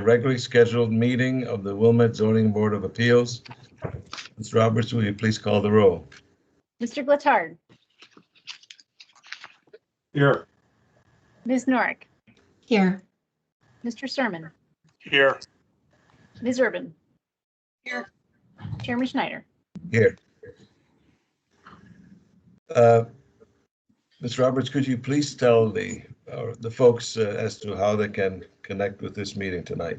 regularly scheduled meeting of the Wilmette Zoning Board of Appeals. Ms. Roberts, will you please call the roll? Mr. Glatard. Here. Ms. Norick. Here. Mr. Sermon. Here. Ms. Urban. Here. Chairman Schneider. Here. Ms. Roberts, could you please tell the folks as to how they can connect with this meeting tonight?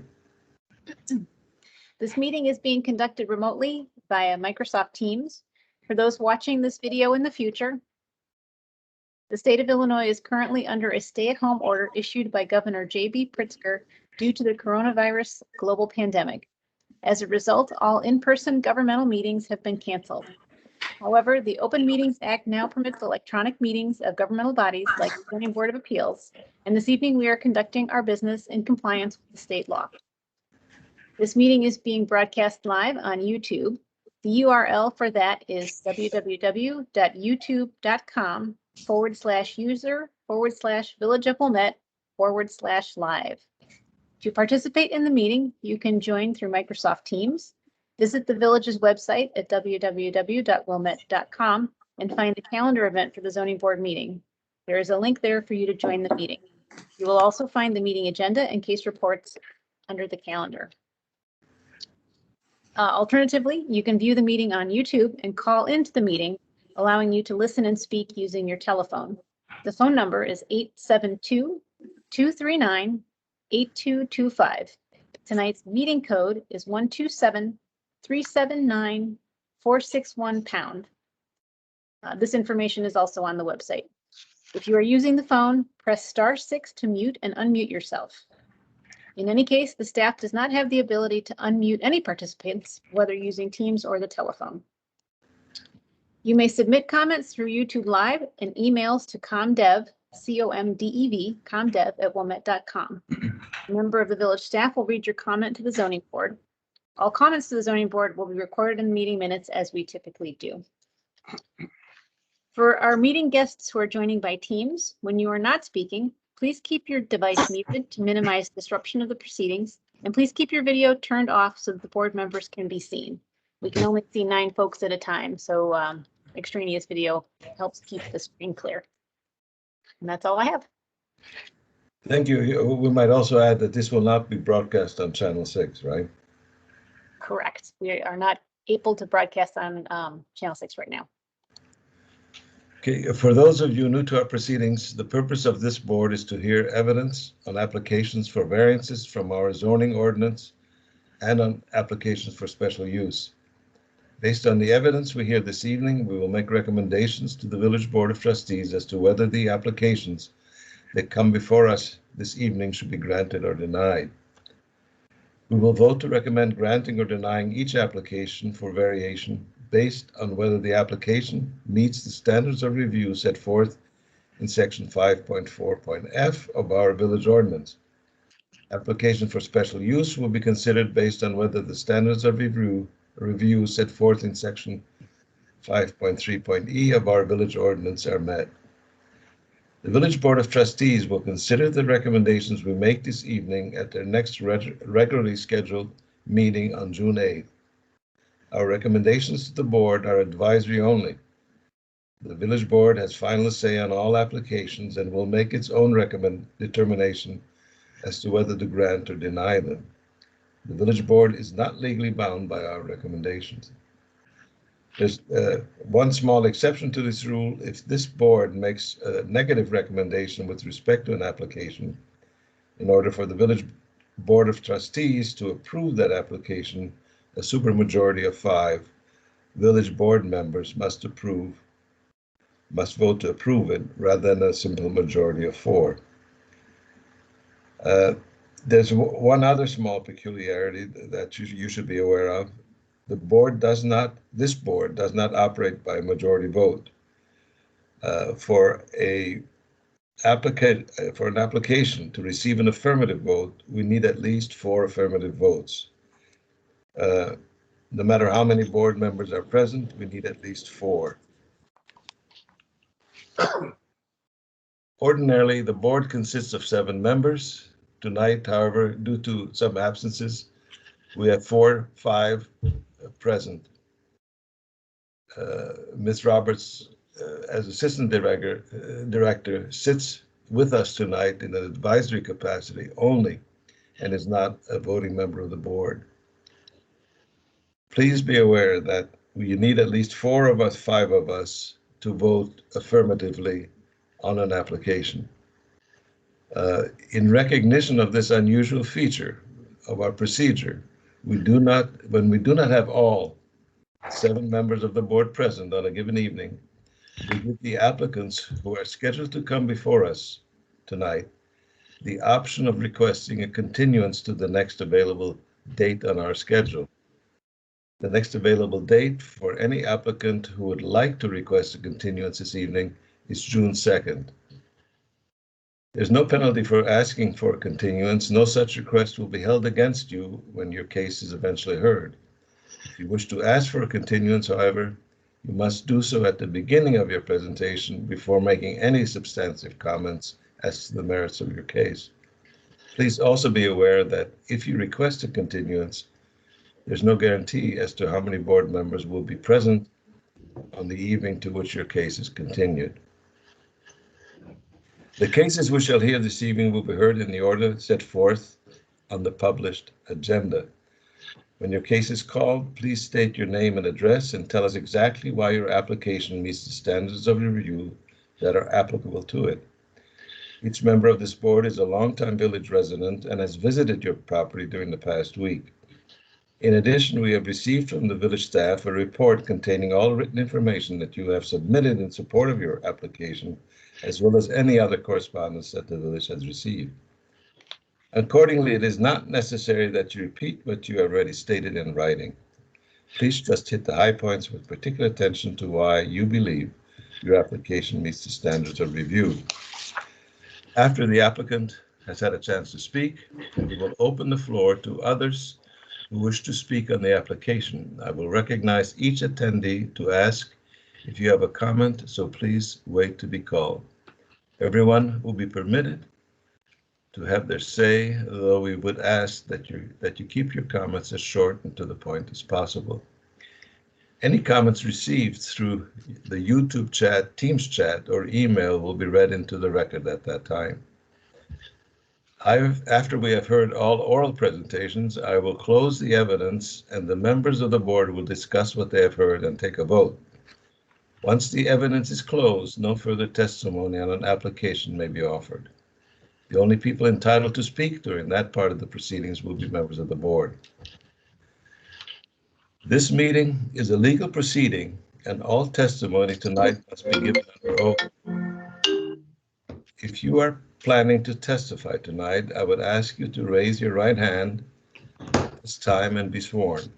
This meeting is being conducted remotely via Microsoft Teams. For those watching this video in the future, the state of Illinois is currently under a stay-at-home order issued by Governor J.B. Pritzker due to the coronavirus global pandemic. As a result, all in-person governmental meetings have been canceled. However, the Open Meetings Act now permits electronic meetings of governmental bodies like the Zoning Board of Appeals, and this evening we are conducting our business in compliance with the state law. This meeting is being broadcast live on YouTube. The URL for that is www.youtube.com/user/Village of Wilmette/live. To participate in the meeting, you can join through Microsoft Teams. Visit the Village's website at www.wilmette.com and find the calendar event for the zoning board meeting. There is a link there for you to join the meeting. You will also find the meeting agenda and case reports under the calendar. Alternatively, you can view the meeting on YouTube and call into the meeting, allowing you to listen and speak using your telephone. The phone number is 872-239-8225. Tonight's meeting code is 127-379-461#. This information is also on the website. If you are using the phone, press *6 to mute and unmute yourself. In any case, the staff does not have the ability to unmute any participants, whether using Teams or the telephone. You may submit comments through YouTube Live and emails to comdev, C-O-M-D-E-V, comdev@wilmette.com. A member of the village staff will read your comment to the zoning board. All comments to the zoning board will be recorded in the meeting minutes as we typically do. For our meeting guests who are joining by Teams, when you are not speaking, please keep your device muted to minimize disruption of the proceedings, and please keep your video turned off so that the board members can be seen. We can only see 9 folks at a time, so extraneous video helps keep the screen clear. And that's all I have. Thank you. We might also add that this will not be broadcast on Channel 6, right? Correct. We are not able to broadcast on Channel 6 right now. Okay, for those of you new to our proceedings, the purpose of this board is to hear evidence on applications for variances from our zoning ordinance and on applications for special use. Based on the evidence we hear this evening, we will make recommendations to the Village Board of Trustees as to whether the applications that come before us this evening should be granted or denied. We will vote to recommend granting or denying each application for variation based on whether the application meets the standards of review set forth in section 5.4.f of our village ordinance. Application for special use will be considered based on whether the standards of review set forth in section 5.3.e of our village ordinance are met. The Village Board of Trustees will consider the recommendations we make this evening at their next regularly scheduled meeting on June 8th. Our recommendations to the board are advisory only. The Village Board has final say on all applications and will make its own determination as to whether to grant or deny them. The Village Board is not legally bound by our recommendations. There's one small exception to this rule. If this board makes a negative recommendation with respect to an application, in order for the Village Board of Trustees to approve that application, a supermajority of 5 village board members must vote to approve it rather than a simple majority of 4. There's one other small peculiarity that you should be aware of. This board does not operate by a majority vote. For an application to receive an affirmative vote, we need at least 4 affirmative votes. No matter how many board members are present, we need at least 4. Ordinarily, the board consists of 7 members. Tonight, however, due to some absences, we have 5 present. Ms. Roberts, as Assistant Director, sits with us tonight in an advisory capacity only and is not a voting member of the board. Please be aware that you need at least 4 of us, 5 of us, to vote affirmatively on an application. In recognition of this unusual feature of our procedure, when we do not have all 7 members of the board present on a given evening, we give the applicants who are scheduled to come before us tonight the option of requesting a continuance to the next available date on our schedule. The next available date for any applicant who would like to request a continuance this evening is June 2nd. There's no penalty for asking for a continuance. No such request will be held against you when your case is eventually heard. If you wish to ask for a continuance, however, you must do so at the beginning of your presentation before making any substantive comments as to the merits of your case. Please also be aware that if you request a continuance, there's no guarantee as to how many board members will be present on the evening to which your case is continued. The cases we shall hear this evening will be heard in the order set forth on the published agenda. When your case is called, please state your name and address and tell us exactly why your application meets the standards of review that are applicable to it. Each member of this board is a longtime village resident and has visited your property during the past week. In addition, we have received from the village staff a report containing all written information that you have submitted in support of your application, as well as any other correspondence that the village has received. Accordingly, it is not necessary that you repeat what you already stated in writing. Please just hit the high points with particular attention to why you believe your application meets the standards of review. After the applicant has had a chance to speak, we will open the floor to others who wish to speak on the application. I will recognize each attendee to ask if you have a comment, so please wait to be called. Everyone will be permitted to have their say, though we would ask that you keep your comments as short and to the point as possible. Any comments received through the YouTube chat, Teams chat, or email will be read into the record at that time. After we have heard all oral presentations, I will close the evidence and the members of the board will discuss what they have heard and take a vote. Once the evidence is closed, no further testimony on an application may be offered. The only people entitled to speak during that part of the proceedings will be members of the board. This meeting is a legal proceeding and all testimony tonight must be given under oath. If you are planning to testify tonight, I would ask you to raise your right hand at this time and be sworn.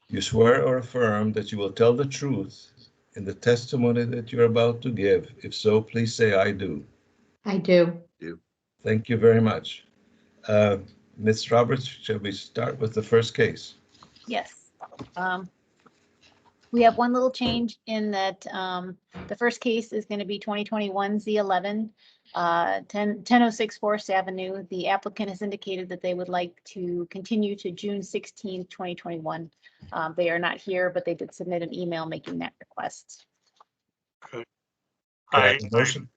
You swear or affirm that you will tell the truth in the testimony that you're about to give. If so, please say, I do. I do. Thank you very much. Ms. Roberts, shall we start with the first case? Yes. We have one little change in that the first case is going to be 2021 Z11, 1006 Forest Avenue. The applicant has indicated that they would like to continue to June 16th, 2021. They are not here, but they did submit an email making that request. Okay. Can I have a motion?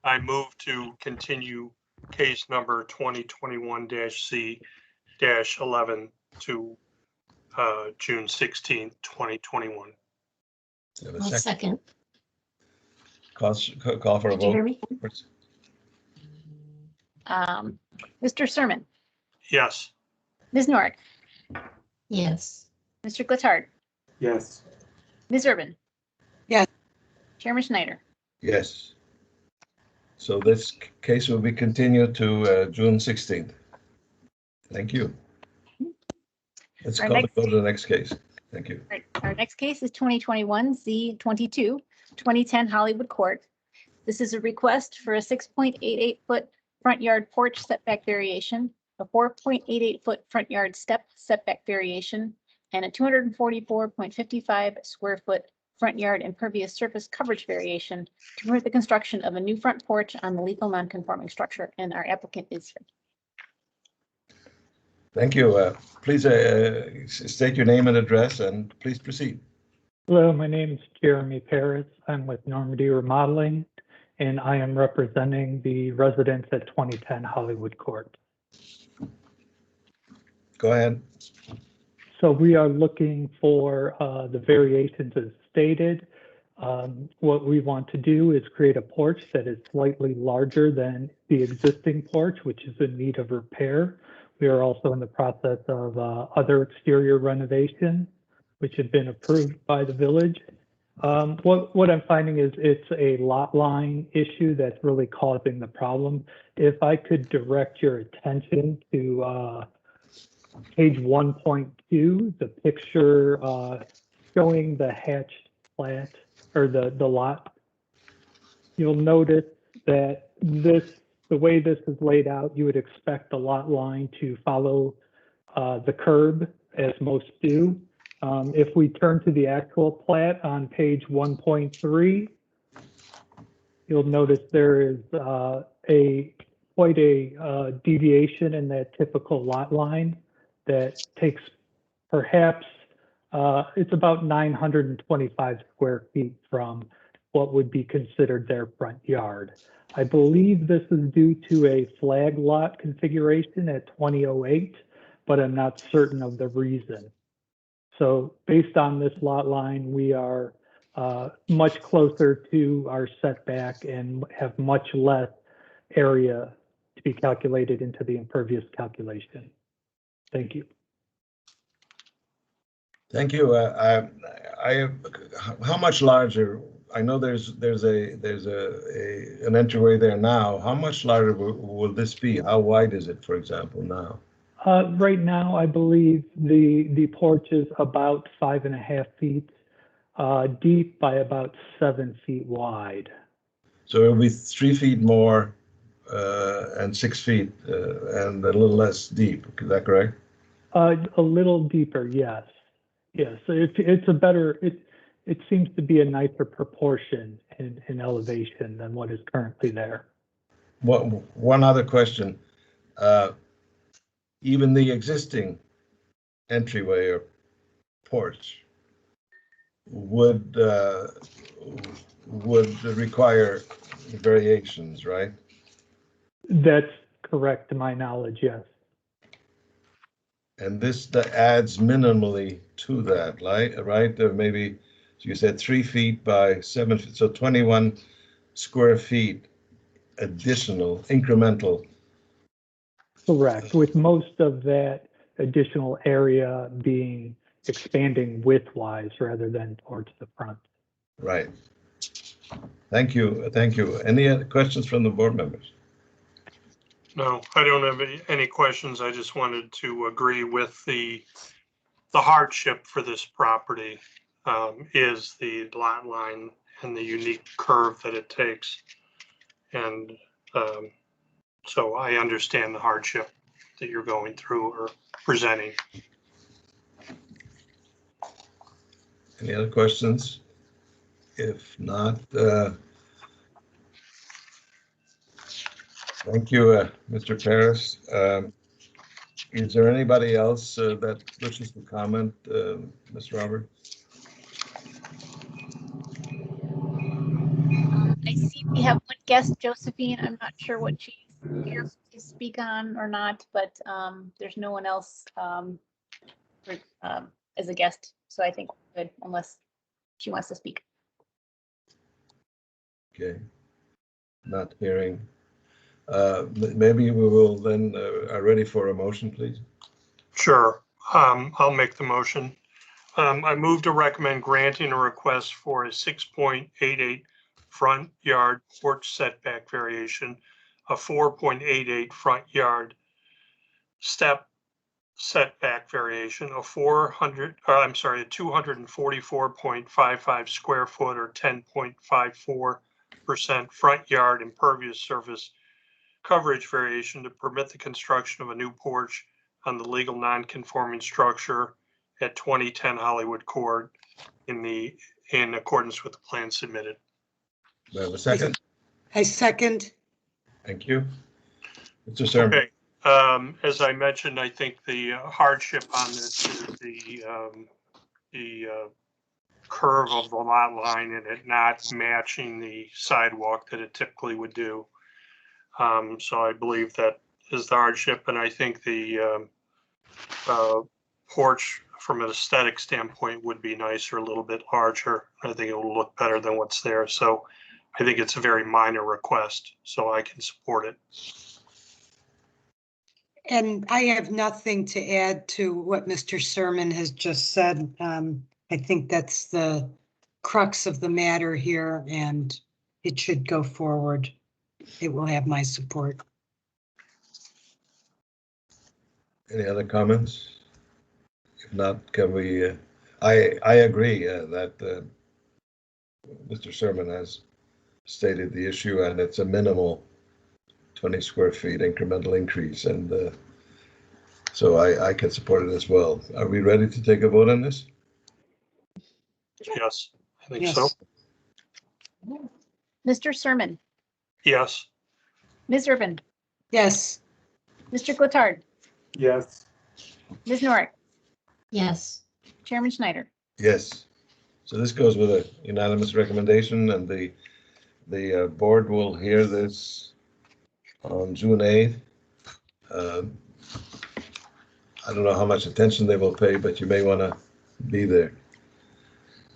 I move to continue case number 2021-C-11 to June 16th, 2021. Have a I'll second. Call for a Did you hear vote. me? Mr. Sermon, Yes. Ms. Norick, Yes. Mr. Glittard, Yes. Ms. Urban. Yes. Chairman Schneider. Yes. So this case will be continued to June 16th. Thank you. Let's Our go next- to the next case. Thank you. Our next case is 2021 Z22, 2010 Hollywood Court. This is a request for a 6.88 foot front yard porch setback variation, a 4.88 foot front yard step setback variation, and a 244.55 square foot front yard impervious surface coverage variation to permit the construction of a new front porch on the legal non-conforming structure, and our applicant is here. Thank you. Please state your name and address and please proceed. Hello, my name is Jeremy Paris. I'm with Normandy Remodeling, and I am representing the residents at 2010 Hollywood Court. Go ahead. So we are looking for the variations as stated. What we want to do is create a porch that is slightly larger than the existing porch, which is in need of repair. We are also in the process of other exterior renovation, which have been approved by the village. What I'm finding is it's a lot line issue that's really causing the problem. If I could direct your attention to page 1.2, the picture showing the hatched plat or the lot, you'll notice that the way this is laid out, you would expect the lot line to follow the curb as most do. If we turn to the actual plat on page 1.3, you'll notice there is quite a deviation in that typical lot line that takes perhaps, it's about 925 square feet from what would be considered their front yard. I believe this is due to a flag lot configuration at 2008, but I'm not certain of the reason. So based on this lot line, we are much closer to our setback and have much less area to be calculated into the impervious calculation. Thank you. Thank you. How much larger? I know there's an entryway there now. How much larger will this be? How wide is it, for example, now? Right now, I believe the porch is about 5.5 feet deep by about 7 feet wide. So it'll be 3 feet more and 6 feet and a little less deep. Is that correct? A little deeper, yes. Yes, it's a better, it seems to be a nicer proportion in elevation than what is currently there. One other question. Even the existing entryway or porch would require variations, right? That's correct to my knowledge, yes. And this adds minimally to that, right? Maybe you said 3 feet by 7 feet, so 21 square feet additional, incremental. Correct, with most of that additional area being expanding widthwise rather than towards the front. Right. Thank you. Thank you. Any other questions from the board members? No, I don't have any questions. I just wanted to agree with the hardship for this property is the lot line and the unique curve that it takes. And so I understand the hardship that you're going through or presenting. Any other questions? If not, thank you, Mr. Paris. Is there anybody else that wishes to comment, Ms. Roberts? I see we have one guest, Josephine. I'm not sure what she's here to speak on or not, but there's no one else as a guest. So I think we're good unless she wants to speak. Okay, not hearing. Maybe we will then are ready for a motion, please. Sure. I'll make the motion. I move to recommend granting a request for a 6.88 front yard porch setback variation, a 4.88 front yard step setback variation, a 244.55 square foot or 10.54% front yard impervious surface coverage variation to permit the construction of a new porch on the legal non-conforming structure at 2010 Hollywood Court in accordance with the plan submitted. Do I have a second? I second. Thank you. Mr. Sermon. Okay, As I mentioned, I think the hardship on this is the curve of the lot line and it not matching the sidewalk that it typically would do. So I believe that is the hardship, and I think the porch from an aesthetic standpoint would be nicer, a little bit larger. I think it will look better than what's there. So I think it's a very minor request, so I can support it. And I have nothing to add to what Mr. Sermon has just said. I think that's the crux of the matter here, and it should go forward. It will have my support. Any other comments? If not, can we, I agree that Mr. Sermon has stated the issue, and it's a minimal 20 square feet incremental increase, and so I can support it as well. Are we ready to take a vote on this? Yes, I think Yes. so. Mr. Sermon, Yes. Ms. Urban, Yes. Mr. Cotard, Yes. Ms. Norick, Yes. Chairman Schneider. Yes. So this goes with a unanimous recommendation, and the board will hear this on June 8th. I don't know how much attention they will pay, but you may want to be there.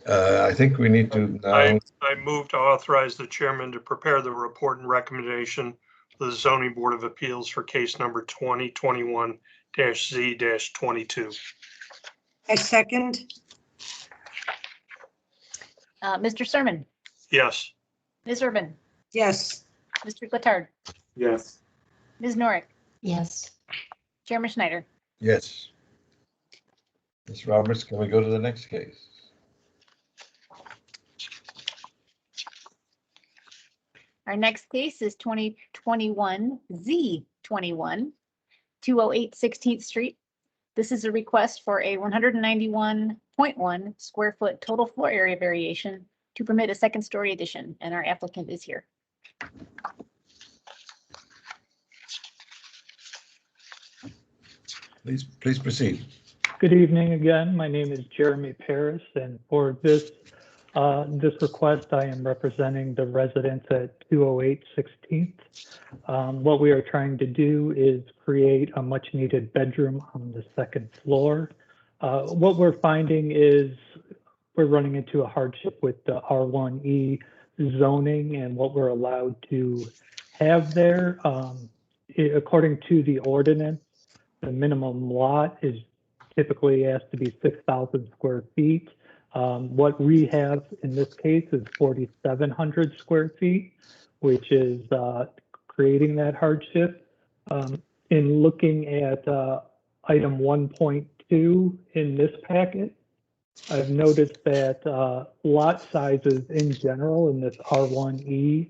I think we need to now. I move to authorize the chairman to prepare the report and recommendation for the zoning board of appeals for case number 2021-Z-22. I second. Mr. Sermon, Yes. Ms. Urban, Yes. Mr. Cotard, Yes. Ms. Norick, Yes. Chairman Schneider. Yes. Ms. Roberts, can we go to the next case? Our next case is 2021-Z-21, 208 16th Street. This is a request for a 191.1 square foot total floor area variation to permit a second story addition, and our applicant is here. Please proceed. Good evening again. My name is Jeremy Paris, and for this request, I am representing the residents at 208 16th. What we are trying to do is create a much needed bedroom on the second floor. What we're finding is we're running into a hardship with the R1E zoning and what we're allowed to have there. According to the ordinance, the minimum lot is typically has to be 6,000 square feet. What we have in this case is 4,700 square feet, which is creating that hardship. In looking at item 1.2 in this packet, I've noticed that lot sizes in general in this R1E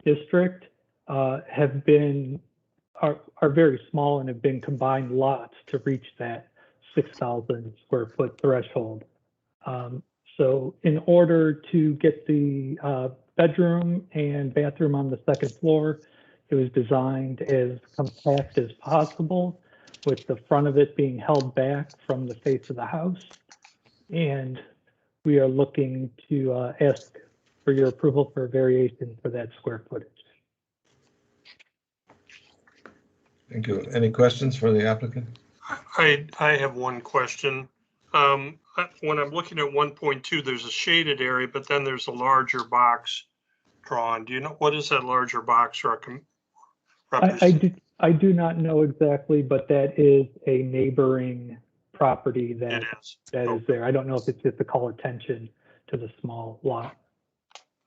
district have been are very small and have been combined lots to reach that 6,000 square foot threshold. So in order to get the bedroom and bathroom on the second floor, it was designed as compact as possible, with the front of it being held back from the face of the house. And we are looking to ask for your approval for a variation for that square footage. Thank you. Any questions for the applicant? I have one question. When I'm looking at 1.2, there's a shaded area, but then there's a larger box drawn. Do you know, what is that larger box represent? I do not know exactly, but that is a neighboring property that is there. I don't know if it's just to call attention to the small lot.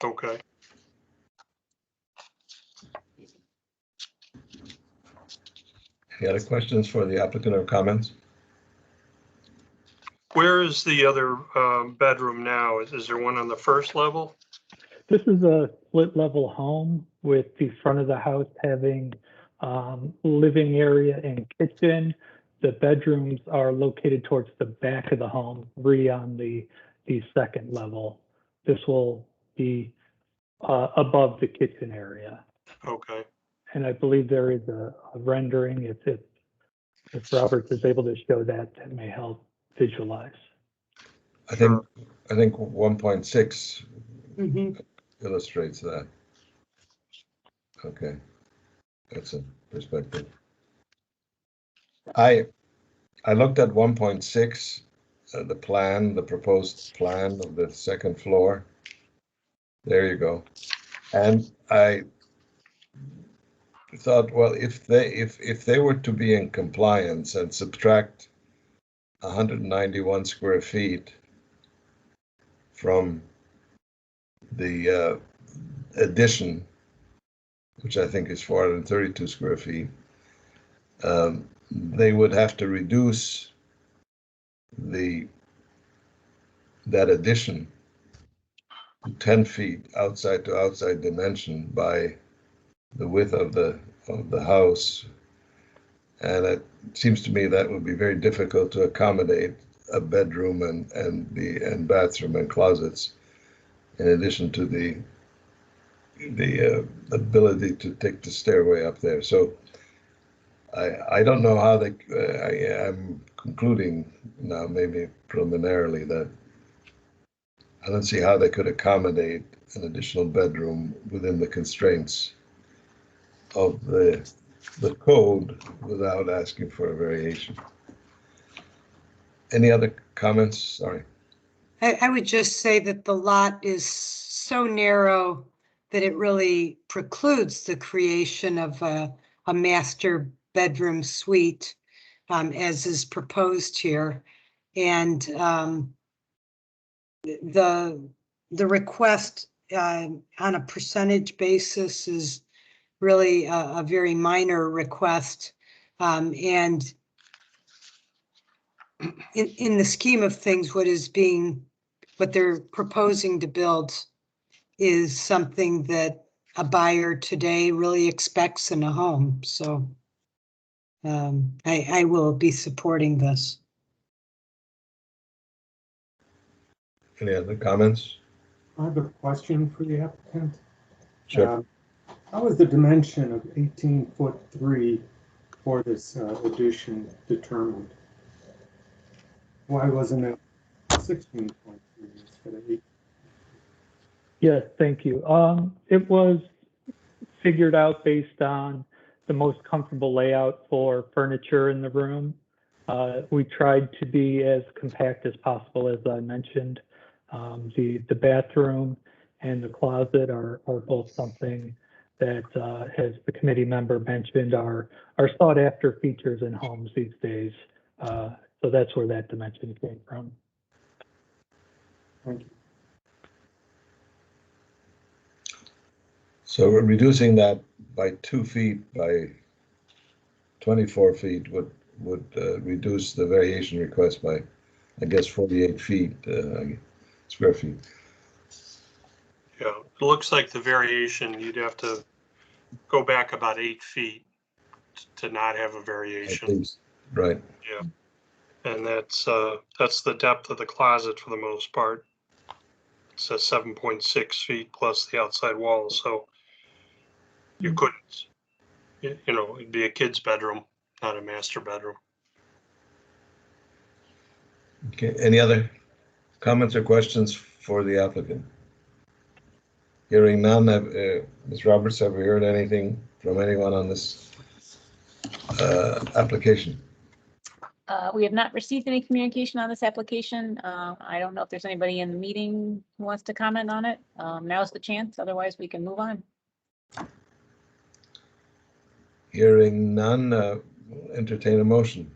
Okay. Any other questions for the applicant or comments? Where is the other bedroom now? Is there one on the first level? This is a split level home with the front of the house having living area and kitchen. The bedrooms are located towards the back of the home, on the second level. This will be above the kitchen area. Okay. And I believe there is a rendering. If Robert is able to show that, that may help visualize. I think 1.6 Mhm. illustrates that. Okay, that's a perspective. I looked at 1.6, the proposed plan of the second floor. There you go. And I thought, well, if they were to be in compliance and subtract 191 square feet from the addition, which I think is 432 square feet, they would have to reduce that addition to 10 feet outside to outside dimension by the width of the house. And it seems to me that would be very difficult to accommodate a bedroom and bathroom and closets, in addition to the ability to take the stairway up there. So I don't know how they. I'm concluding now, maybe preliminarily, that I don't see how they could accommodate an additional bedroom within the constraints of the code without asking for a variation. Any other comments? Sorry. I would just say that the lot is so narrow that it really precludes the creation of a master bedroom suite, as is proposed here. And the request on a percentage basis is really a very minor request. And in the scheme of things, what they're proposing to build is something that a buyer today really expects in a home. So I will be supporting this. Any other comments? I have a question for the applicant. Sure. How is the dimension of 18'3" for this addition determined? Why wasn't it 16.3 instead of 8? Yes, thank you. It was figured out based on the most comfortable layout for furniture in the room. We tried to be as compact as possible, as I mentioned. The bathroom and the closet are both something that, as the committee member mentioned, are sought after features in homes these days. So that's where that dimension came from. Thank you. So we're reducing that by 2 feet by 24 feet would reduce the variation request by, I guess, 48 feet, square feet. Yeah, it looks like the variation, you'd have to go back about 8 feet to not have a At variation. least, right. Yeah. And that's the depth of the closet for the most part. It says 7.6 feet plus the outside wall, so you couldn't, you know, it'd be a kid's bedroom, not a master bedroom. Okay, any other comments or questions for the applicant? Hearing none, Ms. Roberts, have we heard anything from anyone on this application? We have not received any communication on this application. I don't know if there's anybody in the meeting who wants to comment on it. Now's the chance, otherwise we can move on. Hearing none, entertain a motion.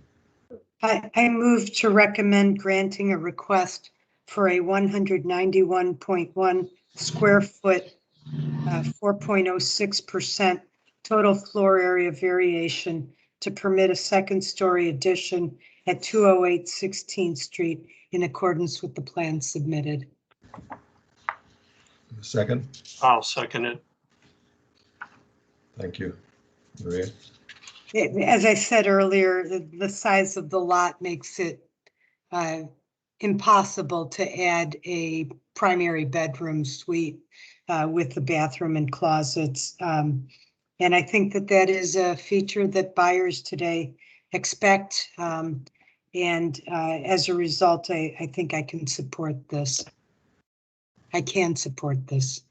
I move to recommend granting a request for a 191.1 square foot, 4.06% total floor area variation to permit a second story addition at 208 16th Street in accordance with the plan submitted. Second. I'll second it. Thank you. Maria? As I said earlier, the size of the lot makes it impossible to add a primary bedroom suite with the bathroom and closets. And I think that that is a feature that buyers today expect. And as a result, I think I can support this. I can support this.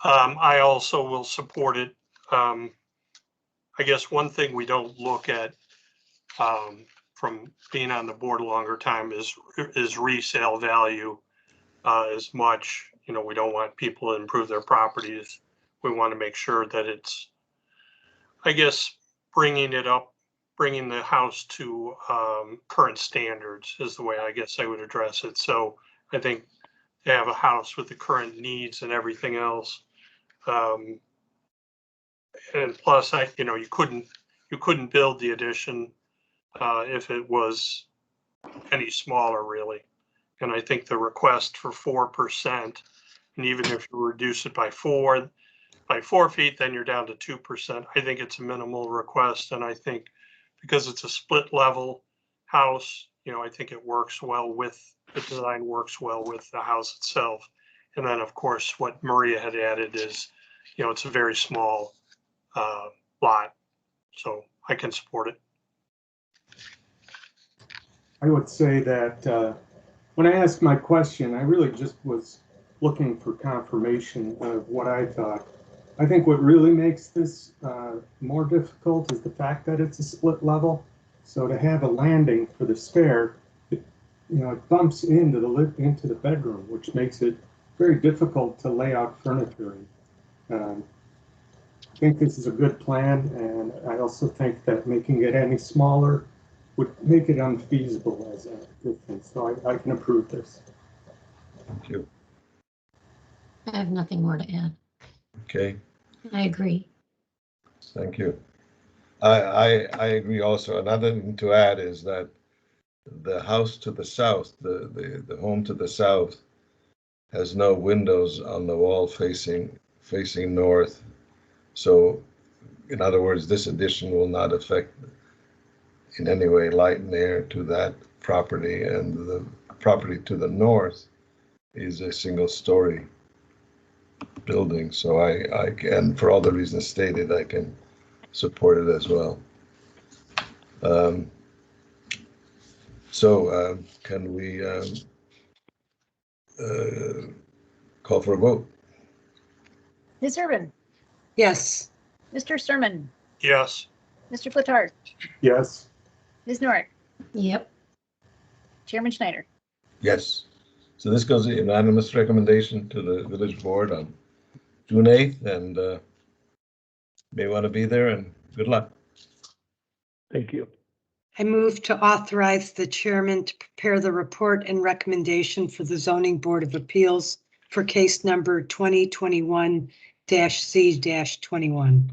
I also will support it. I guess one thing we don't look at from being on the board a longer time is resale value as much. You know, we don't want people to improve their properties. We want to make sure that it's, I guess, bringing the house to current standards is the way I guess I would address it. So I think to have a house with the current needs and everything else. And plus, you couldn't build the addition if it was any smaller, really. And I think the request for 4%, and even if you reduce it by 4 feet, then you're down to 2%. I think it's a minimal request, and I think because it's a split level house, I think it works well with the design, works well with the house itself. And then, of course, what Maria had added is, it's a very small lot, so I can support it. I would say that when I asked my question, I really just was looking for confirmation of what I thought. I think what really makes this more difficult is the fact that it's a split level. So to have a landing for the stair, it bumps into the bedroom, which makes it very difficult to lay out furniture. I think this is a good plan, and I also think that making it any smaller would make it unfeasible as a distance. So I can approve this. Thank you. I have nothing more to add. Okay, I agree. thank you. I agree also. Another thing to add is that the house to the south, the home to the south, has no windows on the wall facing north. So, in other words, this addition will not affect in any way light and air to that property, and the property to the north is a single-story building. So I can, for all the reasons stated, I can support it as well. Can we call for a vote? Ms. Urban, Yes. Mr. Sermon, Yes. Mr. Clotard, Yes. Ms. Norick, Yep. Chairman Schneider. Yes. So this goes a unanimous recommendation to the village board on June 8th, and may want to be there, and good luck. Thank you. I move to authorize the chairman to prepare the report and recommendation for the Zoning Board of Appeals for case number 2021-C-21.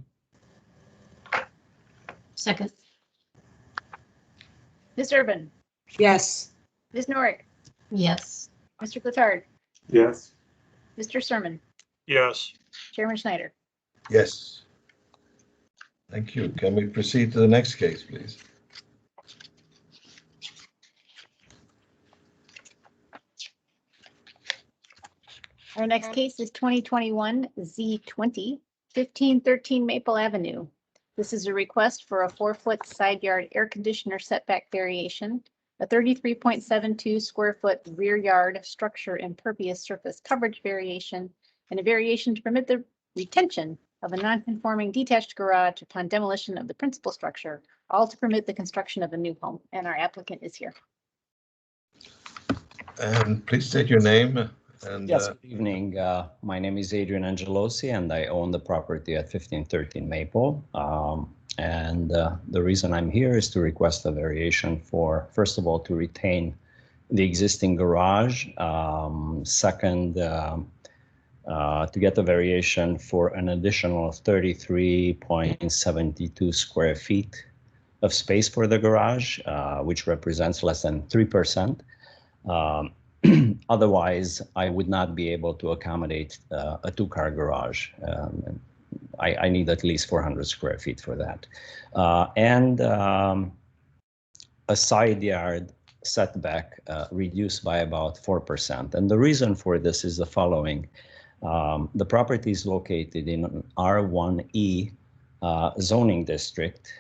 Second. Ms. Urban, Yes. Ms. Norick, Yes. Mr. Clotard, Yes. Mr. Sermon, Yes. Chairman Schneider. Yes. Thank you. Can we proceed to the next case, please? Our next case is 2021 Z20, 1513 Maple Avenue. This is a request for a 4-foot side yard air conditioner setback variation, a 33.72 square foot rear yard structure impervious surface coverage variation, and a variation to permit the retention of a non-conforming detached garage upon demolition of the principal structure, all to permit the construction of a new home. And our applicant is here. And please state your name. And Yes, good evening. My name is Adrian Angelosi, and I own the property at 1513 Maple. The reason I'm here is to request a variation for, first of all, to retain the existing garage. Second, to get a variation for an additional 33.72 square feet of space for the garage, which represents less than 3%. Otherwise, I would not be able to accommodate a 2-car garage. I need at least 400 square feet for that. And a side yard setback reduced by about 4%. And the reason for this is the following. The property is located in an R1E zoning district,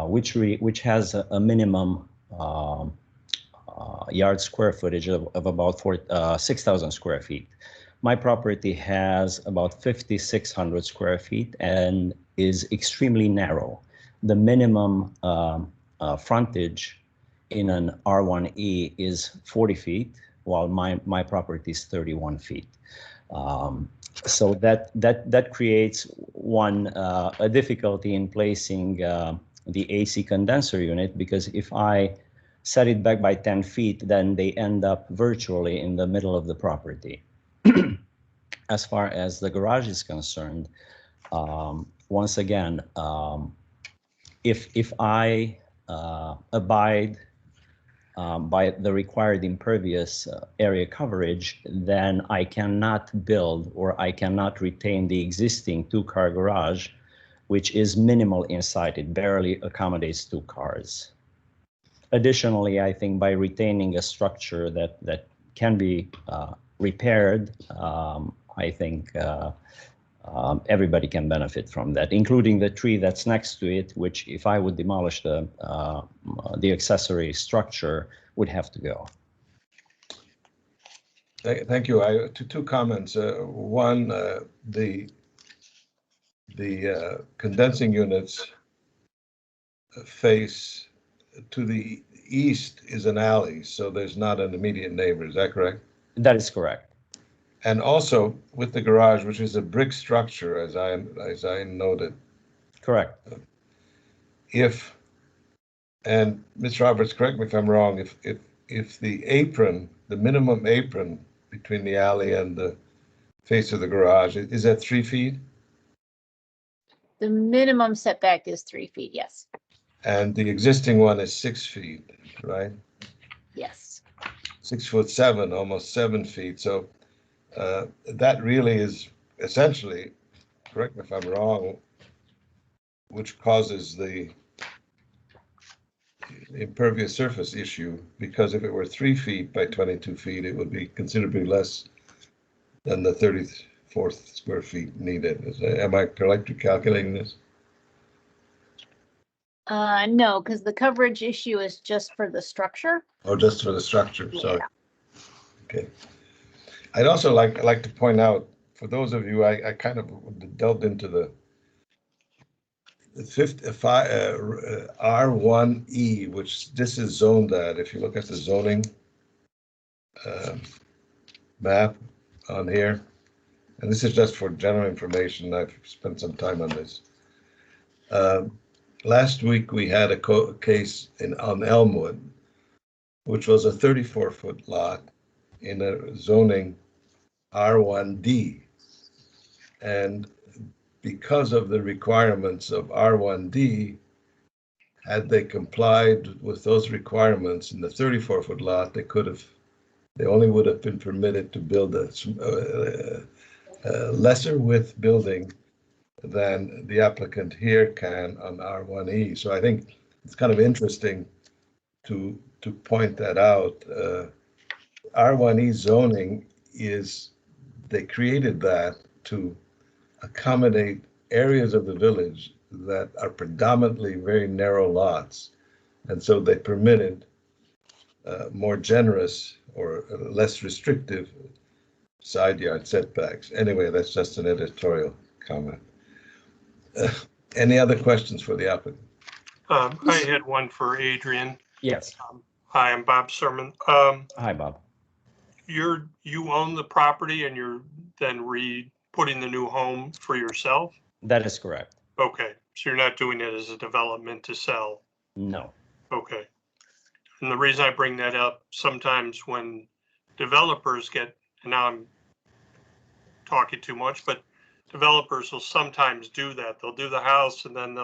which has a minimum yard square footage of about 6,000 square feet. My property has about 5,600 square feet and is extremely narrow. The minimum frontage in an R1E is 40 feet, while my property is 31 feet. So that creates a difficulty in placing the AC condenser unit, because if I set it back by 10 feet, then they end up virtually in the middle of the property. As far as the garage is concerned, once again, if I abide by the required impervious area coverage, then I cannot build or I cannot retain the existing two-car garage, which is minimal inside. It barely accommodates 2 cars. Additionally, I think by retaining a structure that can be repaired, I think everybody can benefit from that, including the tree that's next to it, which if I would demolish the accessory structure, would have to go. Thank you. Two comments. One, the condensing units face to the east is an alley, so there's not an immediate neighbor. Is that correct? That is correct. And also with the garage, which is a brick structure, as I noted. Correct. And Ms. Roberts, correct me if I'm wrong, if the apron, the minimum apron between the alley and the face of the garage, is that 3 feet? The minimum setback is 3 feet, yes. And the existing one is 6 feet, right? Yes. 6'7", almost 7 feet. So that really is essentially, correct me if I'm wrong, which causes the impervious surface issue, because if it were 3 feet by 22 feet, it would be considerably less than the 34 square feet needed. Am I correct in calculating this? No, because the coverage issue is just for the structure. Oh, just for the structure, sorry. Yeah. Okay. I'd also like to point out, for those of you, I kind of delved into the R1E, which this is zoned at. If you look at the zoning map on here, and this is just for general information, I've spent some time on this. Last week we had a case on Elmwood, which was a 34-foot lot in a zoning R1D. And because of the requirements of R1D, had they complied with those requirements in the 34-foot lot, they only would have been permitted to build a lesser width building than the applicant here can on R1E. So I think it's kind of interesting to point that out. R1E zoning they created that to accommodate areas of the village that are predominantly very narrow lots. And so they permitted more generous or less restrictive side yard setbacks. Anyway, that's just an editorial comment. Any other questions for the applicant? I had one for Adrian. Yes. Hi, I'm Bob Sermon. Hi, Bob. You own the property and you're then putting the new home for yourself? That is correct. Okay, so you're not doing it as a development to sell? No. Okay. And the reason I bring that up, sometimes when developers and now I'm talking too much, but developers will sometimes do that. They'll do the house and then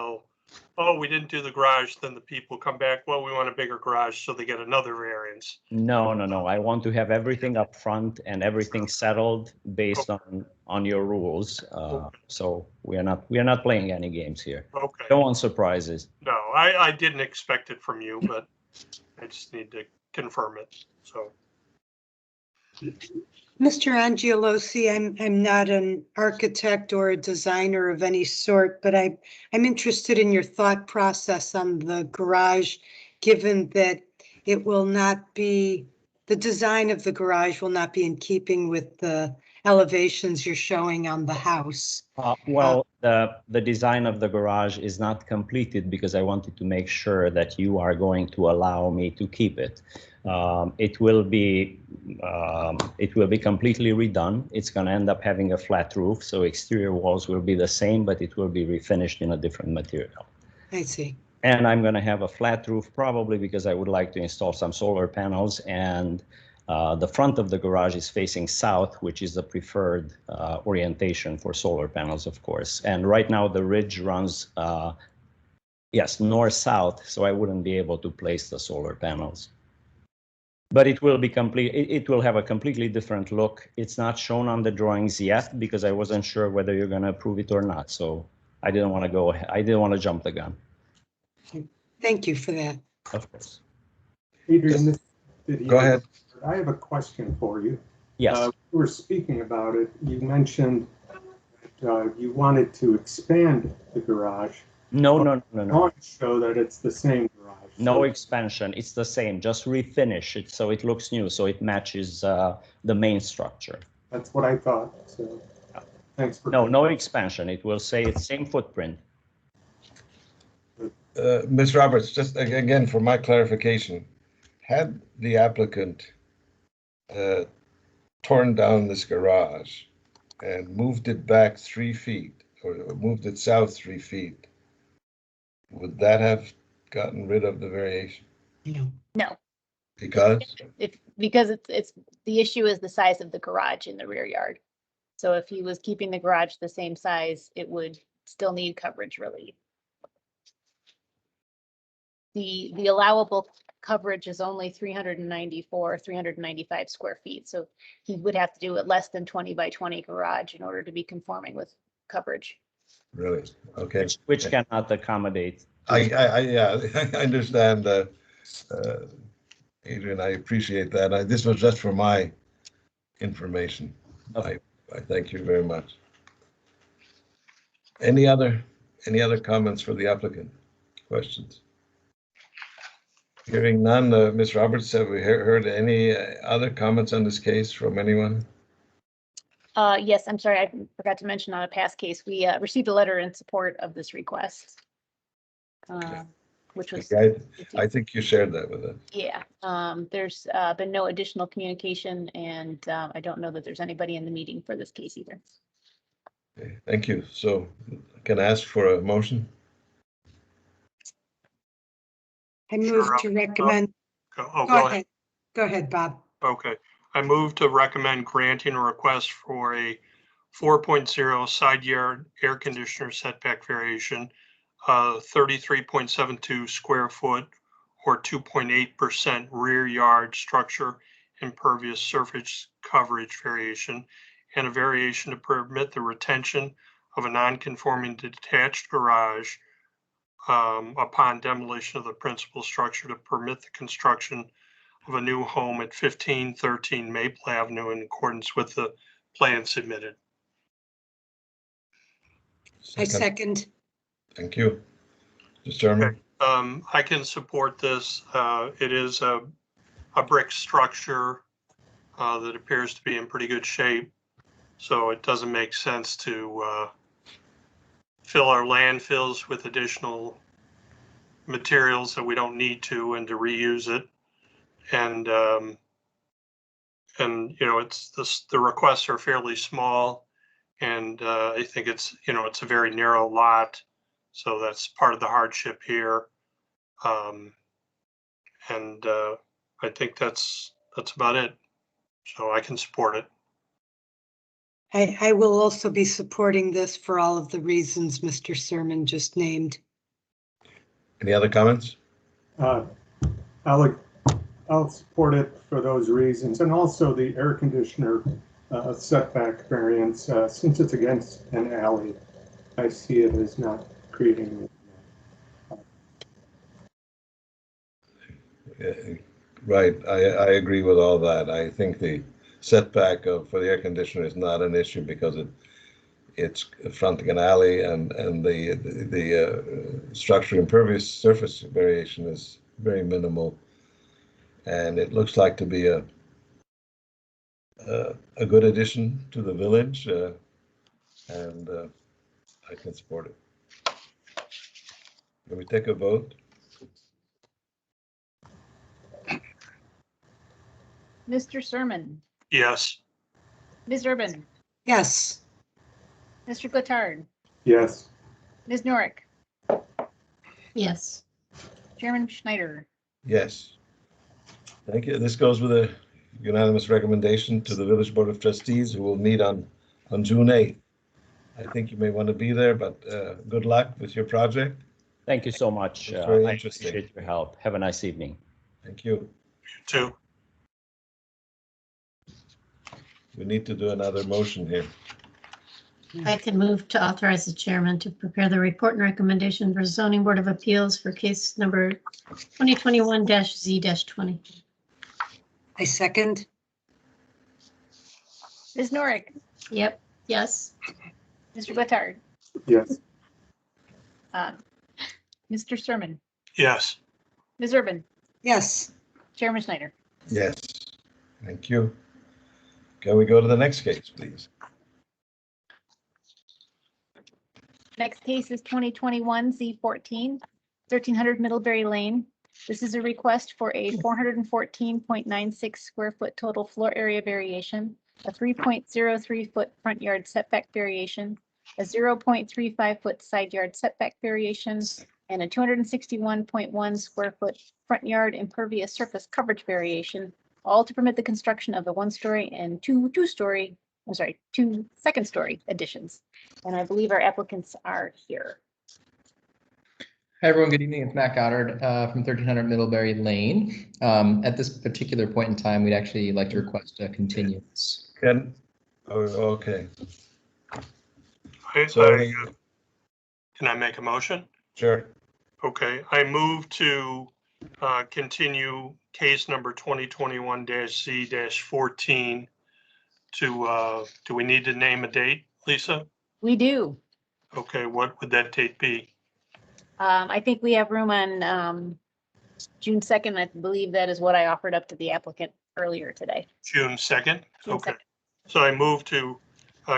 we didn't do the garage. Then the people come back, well, we want a bigger garage, so they get another variance. No. I want to have everything up front and everything settled based on your rules. So we are not playing any games here. Okay. Don't want surprises. No, I didn't expect it from you, but I just need to confirm it. So Mr. Angelosi, I'm not an architect or a designer of any sort, but I'm interested in your thought process on the garage, given that it will not be, the design of the garage will not be in keeping with the elevations you're showing on the house. Well, the design of the garage is not completed because I wanted to make sure that you are going to allow me to keep it. It will be completely redone. It's going to end up having a flat roof, so exterior walls will be the same, but it will be refinished in a different material. I see. And I'm going to have a flat roof probably because I would like to install some solar panels, and the front of the garage is facing south, which is the preferred orientation for solar panels, of course. And right now the ridge runs, yes, north-south, so I wouldn't be able to place the solar panels. But it will be complete. It will have a completely different look. It's not shown on the drawings yet because I wasn't sure whether you're going to approve it or not. So I didn't want to go ahead. I didn't want to jump the gun. Thank you for that. Of course. Adrian, this video, Go ahead. I have a question for you. Yes. We were speaking about it. You mentioned that you wanted to expand the garage. No. Drawings show that it's the same garage. No So expansion. It's the same. Just refinish it so it looks new, so it matches the main structure. that's what I thought. So thanks for. No expansion. It will say it's same footprint. Ms. Roberts, just again for my clarification, had the applicant torn down this garage and moved it back 3 feet or moved it south 3 feet, would that have gotten rid of the variation? No, Because? because it's the issue is the size of the garage in the rear yard. So if he was keeping the garage the same size, it would still need coverage relief. The allowable coverage is only 395 square feet. So he would have to do it less than 20 by 20 garage in order to be conforming with coverage. Really? Okay. Which cannot accommodate. Yeah, I understand, Adrian, I appreciate that. This was just for my information. I thank you very much. Any other comments for the applicant? Questions? Hearing none, Ms. Roberts, have we heard any other comments on this case from anyone? Yes, I'm sorry, I forgot to mention on a past case, we received a letter in support of this request. Which was. I think you shared that with us. Yeah, there's been no additional communication, and I don't know that there's anybody in the meeting for this case either. Okay, thank you. So can I ask for a motion? I move to recommend. Go Go ahead. Go ahead, Bob. Okay, I move to recommend granting a request for a 4.0 side yard air conditioner setback variation, 33.72 square foot or 2.8% rear yard structure impervious surface coverage variation, and a variation to permit the retention of a non-conforming detached garage upon demolition of the principal structure to permit the construction of a new home at 1513 Maple Avenue in accordance with the plan submitted. I second. Thank you. Mr. Chairman? I can support this. It is a brick structure that appears to be in pretty good shape. So it doesn't make sense to fill our landfills with additional materials that we don't need to, and to reuse it. And you know, the requests are fairly small, and I think it's a very narrow lot, so that's part of the hardship here. And I think that's about it. So I can support it. I will also be supporting this for all of the reasons Mr. Sermon just named. Any other comments? I'll support it for those reasons, and also the air conditioner setback variance. Since it's against an alley, I see it as not creating. Right, I agree with all that. I think the setback for the air conditioner is not an issue because it's fronting an alley, and the structure impervious surface variation is very minimal, and it looks like to be a good addition to the village, and I can support it. Can we take a vote? Mr. Sermon, Yes. Ms. Urban, Yes, Mr. Gotthard, Yes. Ms. Norick, Yes. Chairman Schneider. Yes. Thank you. This goes with a unanimous recommendation to the Village Board of Trustees, who will meet on June 8th. I think you may want to be there, but good luck with your project. Thank you so much. It's very I interesting. appreciate your help. Have a nice evening. Thank you. You too. We need to do another motion here. I can move to authorize the chairman to prepare the report and recommendation for zoning board of appeals for case number 2021-Z-20. I second. Ms. Norick, Yep. Yes. Mr. Gotthard, Yes. Mr. Sermon, Yes. Ms. Urban, Yes, Chairman Schneider. Yes. Thank you. Can we go to the next case, please? Next case is 2021 Z14, 1300 Middlebury Lane. This is a request for a 414.96 square foot total floor area variation, a 3.03 foot front yard setback variation, a 0.35 foot side yard setback variation, and a 261.1 square foot front yard impervious surface coverage variation, all to permit the construction of a one-story and two second-story additions. And I believe our applicants are here. Hi, everyone. Good evening. It's Matt Goddard from 1300 Middlebury Lane. At this particular point in time, we'd actually like to request a continuance. Okay. Can I make a motion? Sure. Okay, I move to continue case number 2021-Z-14 to, do we need to name a date, Lisa? We do. Okay, what would that date be? I think we have room on June 2nd. I believe that is what I offered up to the applicant earlier today. June 2nd? June Okay. 2nd. So I move to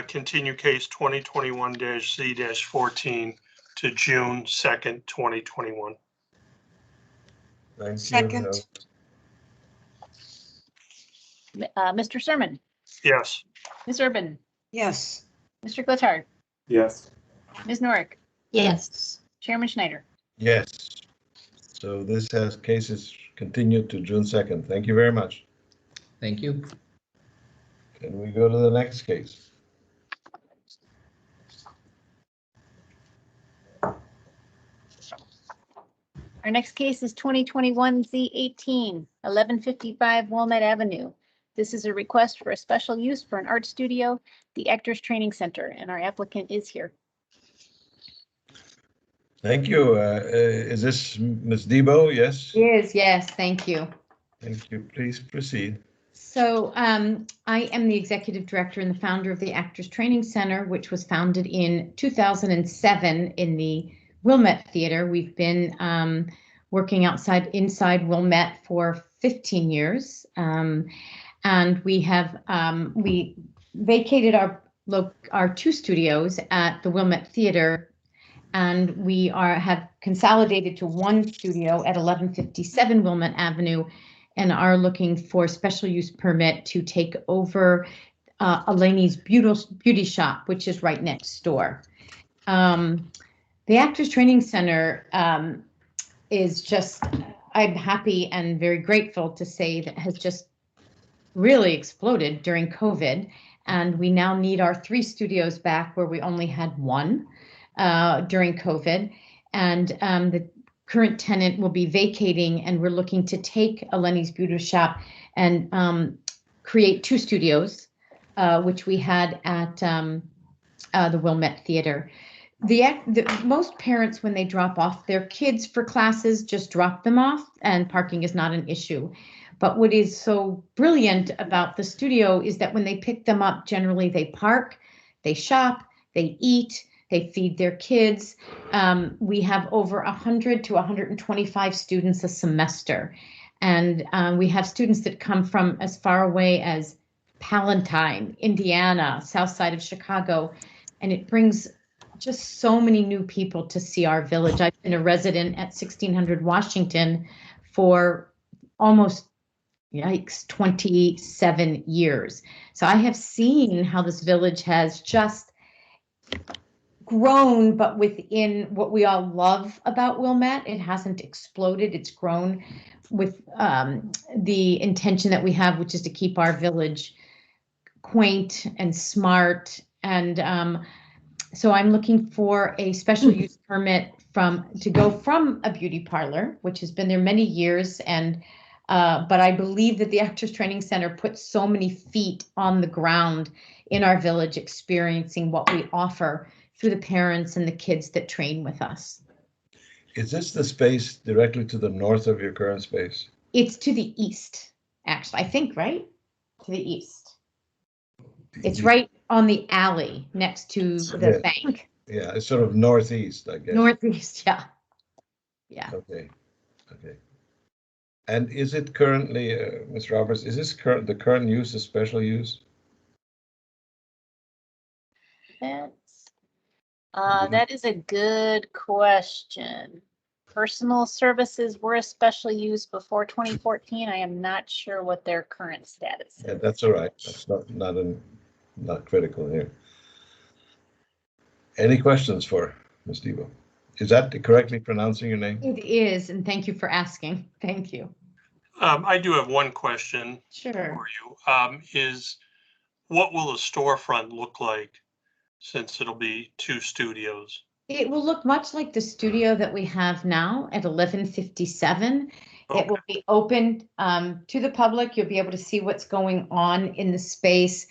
continue case 2021-Z-14 to June 2nd, 2021. Thank you. second. Mr. Sermon, Yes. Ms. Urban, Yes, Mr. Gotthard, Yes. Ms. Norick, Yes. Chairman Schneider. Yes. So this case is continued to June 2nd. Thank you very much. Thank you. Can we go to the next case? Our next case is 2021 Z18, 1155 Walnut Avenue. This is a request for a special use for an art studio, the Actors Training Center, and our applicant is here. Thank you. Is this Ms. Debo? Yes? Yes, thank you. Thank you. Please proceed. So I am the executive director and the founder of the Actors Training Center, which was founded in 2007 in the Wilmette Theater. We've been working inside Wilmette for 15 years. And we have we vacated our two studios at the Wilmette Theater, and we have consolidated to one studio at 1157 Wilmette Avenue, and are looking for special use permit to take over Eleni's Beauty Shop, which is right next door. The Actors Training Center is just, I'm happy and very grateful to say that has just really exploded during COVID. And we now need our 3 studios back where we only had 1 during COVID. And the current tenant will be vacating, and we're looking to take Eleni's Beauty Shop and create 2 studios, which we had at the Wilmette Theater. Most parents, when they drop off their kids for classes, just drop them off, and parking is not an issue. But what is so brilliant about the studio is that when they pick them up, generally they park, they shop, they eat, they feed their kids. We have over 100 to 125 students a semester. And we have students that come from as far away as Palatine, Indiana, south side of Chicago. And it brings just so many new people to see our village. I've been a resident at 1600 Washington for almost, yikes, 27 years. So I have seen how this village has just grown, but within what we all love about Wilmette. It hasn't exploded. It's grown with the intention that we have, which is to keep our village quaint and smart. And so I'm looking for a special use permit to go from a beauty parlor, which has been there many years. And but I believe that the Actors Training Center puts so many feet on the ground in our village, experiencing what we offer through the parents and the kids that train with us. Is this the space directly to the north of your current space? It's to the east, actually, I think, right? To the east. It's right on the alley next to the bank. Yeah, it's sort of northeast, I guess. Northeast, yeah. Yeah. Okay, okay. And is it currently, Ms. Roberts, is this the current use a special use? That is a good question. Personal services were a special use before 2014. I am not sure what their current status is. Yeah, that's all right. That's not critical here. Any questions for Ms. Devo? Is that correctly pronouncing your name? It is, and thank you for asking. Thank you. I do have one question Sure. for you. Is what will the storefront look like, since it'll be 2 studios? It will look much like the studio that we have now at 1157. Okay. It will be open to the public. You'll be able to see what's going on in the space.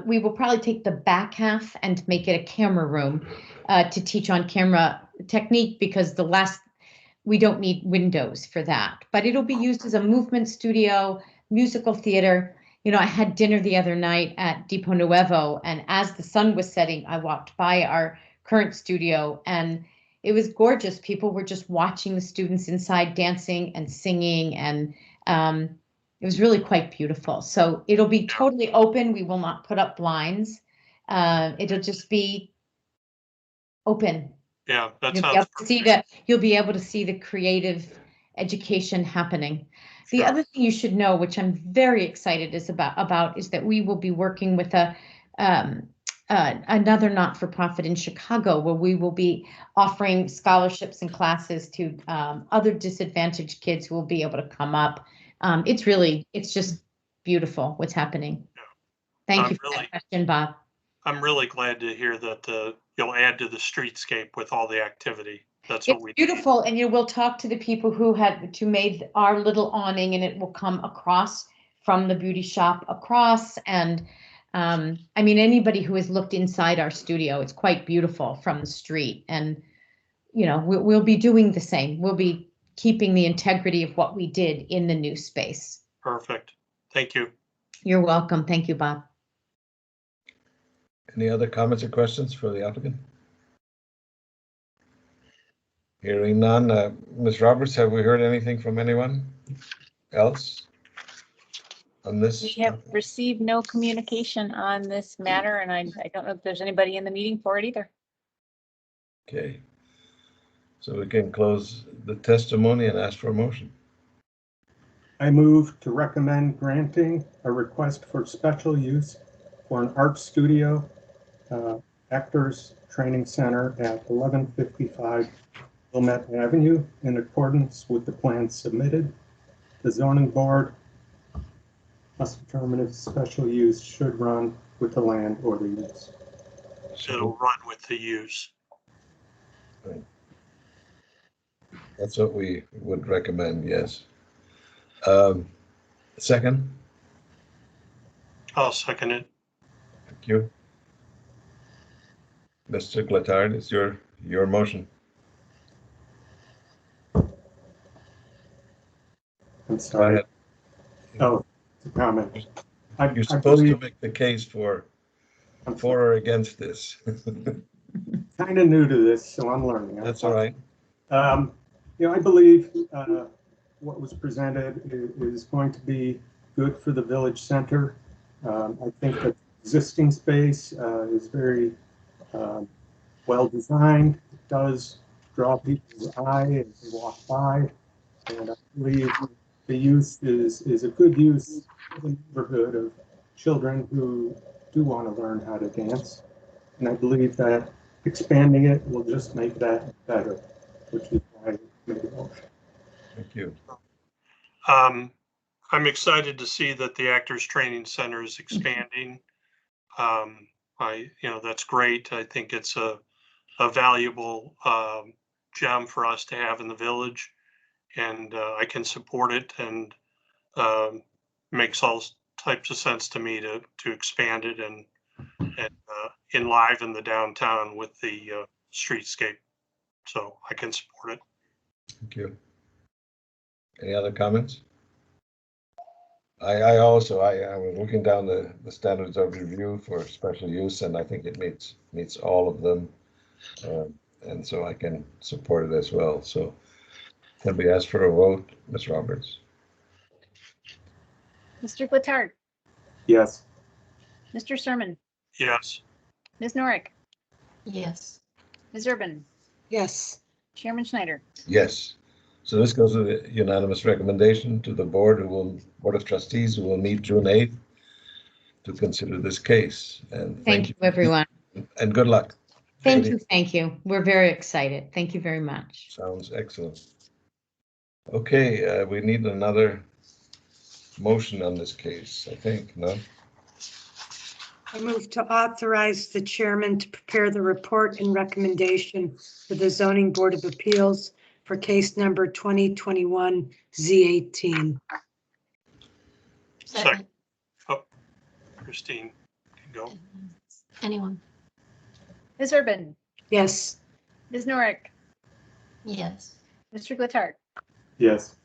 We will probably take the back half and make it a camera room to teach on camera technique, because we don't need windows for that. But it'll be used as a movement studio, musical theater. You know, I had dinner the other night at Depot Nuevo, and as the sun was setting, I walked by our current studio, and it was gorgeous. People were just watching the students inside dancing and singing, and it was really quite beautiful. So it'll be totally open. We will not put up blinds. It'll just be open. Yeah, that You'll be sounds able to see you'll be able to see the creative education happening. The Sure. other thing you should know, which I'm very excited is that we will be working with another not-for-profit in Chicago, where we will be offering scholarships and classes to other disadvantaged kids who will be able to come up. It's just beautiful what's happening. Thank you for that question, Bob. I'm really glad to hear that you'll add to the streetscape with all the activity. That's It's what we beautiful, and we'll talk to the people who made our little awning, and it will come across from the beauty shop across. And I mean, anybody who has looked inside our studio, it's quite beautiful from the street. And we'll be doing the same. We'll be keeping the integrity of what we did in the new space. Perfect. Thank you. You're welcome. Thank you, Bob. Any other comments or questions for the applicant? Hearing none. Ms. Roberts, have we heard anything from anyone else on this? We have received no communication on this matter, and I don't know if there's anybody in the meeting for it either. Okay. So we can close the testimony and ask for a motion. I move to recommend granting a request for special use for an art studio, Actors Training Center at 1155 Wilmette Avenue in accordance with the plans submitted. The zoning board must determine if special use should run with the land or the use. It'll run with the use. Right. That's what we would recommend, yes. Second? I'll second it. Thank you. Mr. Gletard, it's your motion. I'm sorry. Oh, it's a comment. You're supposed to make the case for or against this. Kind of new to this, so I'm learning. That's all right. I believe what was presented is going to be good for the village center. I think that existing space is very well designed. It does draw people's eye as they walk by, and I believe the use is a good use for the neighborhood of children who do want to learn how to dance. And I believe that expanding it will just make that better, which is why I made the motion. Thank you. I'm excited to see that the Actors Training Center is expanding. That's great. I think it's a valuable gem for us to have in the village, and I can support it, and makes all types of sense to me to expand it and enliven the downtown with the streetscape. So I can support it. Thank you. Any other comments? I was looking down the standards of review for special use, and I think it meets all of them, and so I can support it as well. So can we ask for a vote, Ms. Roberts? Mr. Glittard, Yes. Mr. Sermon, Yes. Ms. Norick, Yes. Ms. Urban, Yes. Chairman Schneider. Yes. So this goes with a unanimous recommendation to the Board of Trustees, who will meet June 8th to consider this case. And Thank you, everyone. And good luck. Thank you. Thank you. We're very excited. Thank you very much. Sounds excellent. Okay, we need another motion on this case, I think, no? I move to authorize the chairman to prepare the report and recommendation for the Zoning Board of Appeals for case number 2021 Z18. Second. Oh, Christine, can go. Anyone? Ms. Urban, Yes. Ms. Norick, Yes. Mr. Glittard, Yes.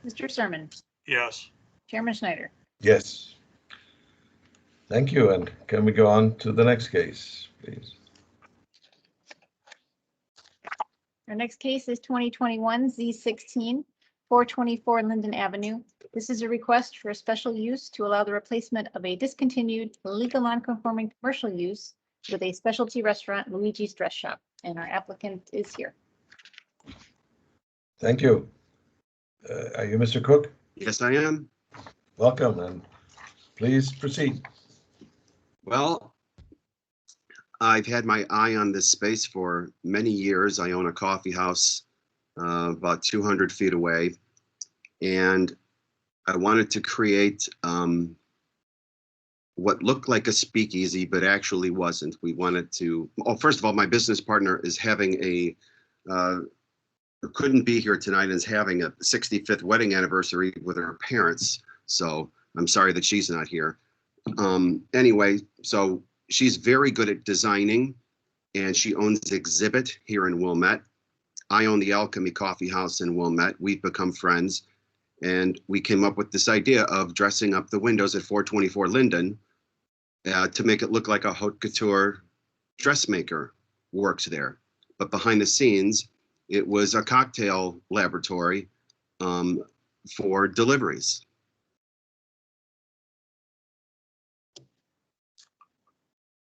Mr. Sermon, Yes. Chairman Schneider. Yes. Thank you, and can we go on to the next case, please? Our next case is 2021 Z16, 424 Linden Avenue. This is a request for a special use to allow the replacement of a discontinued legal non-conforming commercial use with a specialty restaurant, Luigi's Dress Shop, and our applicant is here. Thank you. Are you Mr. Cook? Yes, I am. Welcome, and please proceed. Well, I've had my eye on this space for many years. I own a coffee house about 200 feet away, and I wanted to create what looked like a speakeasy, but actually wasn't. We wanted to, first of all, my business partner is having couldn't be here tonight and is having a 65th wedding anniversary with her parents. So I'm sorry that she's not here. Anyway, so she's very good at designing, and she owns Exhibit here in Wilmette. I own the Alchemy Coffee House in Wilmette. We've become friends, and we came up with this idea of dressing up the windows at 424 Linden to make it look like a haute couture dressmaker works there. But behind the scenes, it was a cocktail laboratory for deliveries.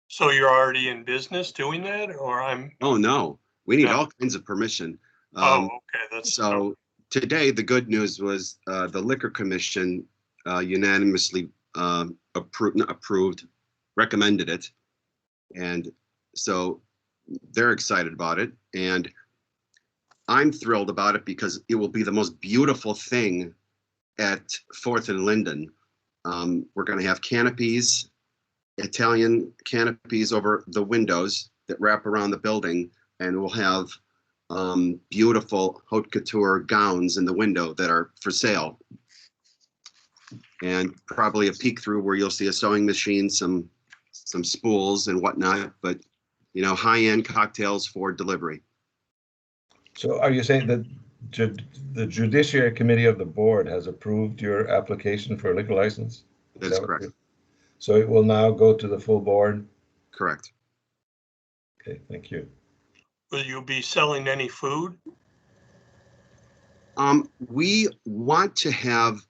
So you're already in business doing that, or I'm? Oh, no, we need all kinds of permission. Okay, that's so. Today, the good news was the Liquor Commission unanimously recommended it. And so they're excited about it. And I'm thrilled about it because it will be the most beautiful thing at 4th and Linden. We're going to have canopies, Italian canopies over the windows that wrap around the building, and we'll have beautiful haute couture gowns in the window that are for sale, and probably a peek through where you'll see a sewing machine, some spools and whatnot, but high-end cocktails for delivery. So are you saying that The Judiciary Committee of the Board has approved your application for a liquor license? That's correct. So it will now go to the full board? Correct. Okay, thank you. Will you be selling any food? We want to have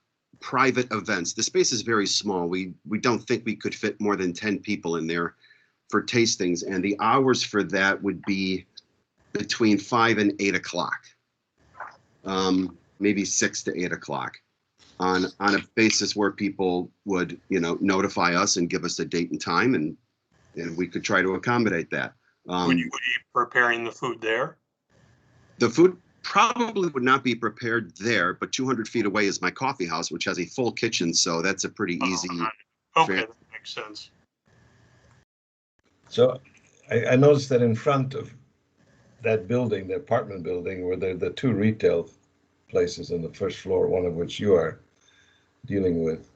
private events. The space is very small. We don't think we could fit more than 10 people in there for tastings, and the hours for that would be between 5 and 8 o'clock. Maybe 6 to 8 o'clock on a basis where people would, notify us and give us a date and time, and we could try to accommodate that. Would you be preparing the food there? The food probably would not be prepared there, but 200 feet away is my coffee house, which has a full kitchen, so that's a pretty easy. Okay, that makes sense. So I noticed that in front of that building, the apartment building, where there are the two retail places on the first floor, one of which you are dealing with,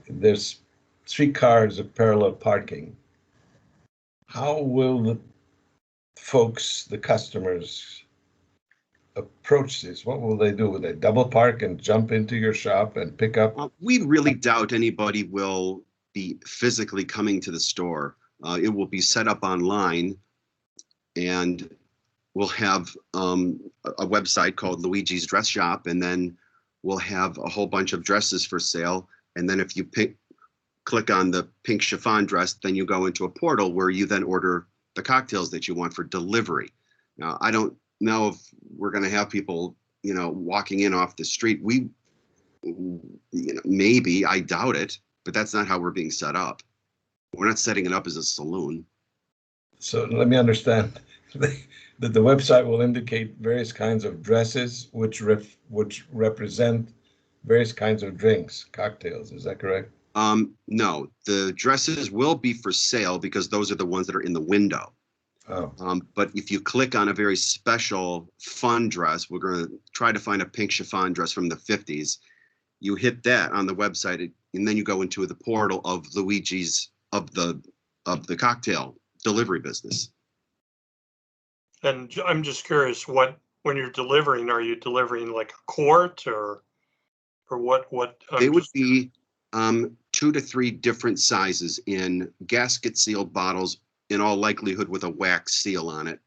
there's 3 cars of parallel parking. How will the folks, the customers, approach this? What will they do? Will they double park and jump into your shop and pick up? We really doubt anybody will be physically coming to the store. It will be set up online, and we'll have a website called Luigi's Dress Shop, and then we'll have a whole bunch of dresses for sale. And then if you click on the pink chiffon dress, then you go into a portal where you then order the cocktails that you want for delivery. Now, I don't know if we're going to have people, walking in off the street. Maybe, I doubt it, but that's not how we're being set up. We're not setting it up as a saloon. So let me understand that the website will indicate various kinds of dresses which represent various kinds of drinks, cocktails. Is that correct? No, the dresses will be for sale because those are the ones that are in the window. Oh. But if you click on a very special fun dress, we're going to try to find a pink chiffon dress from the 50s. You hit that on the website, and then you go into the portal of Luigi's of the cocktail delivery business. And I'm just curious, when you're delivering, are you delivering like a quart or what? They would be 2 to 3 different sizes in gasket sealed bottles, in all likelihood with a wax seal on it,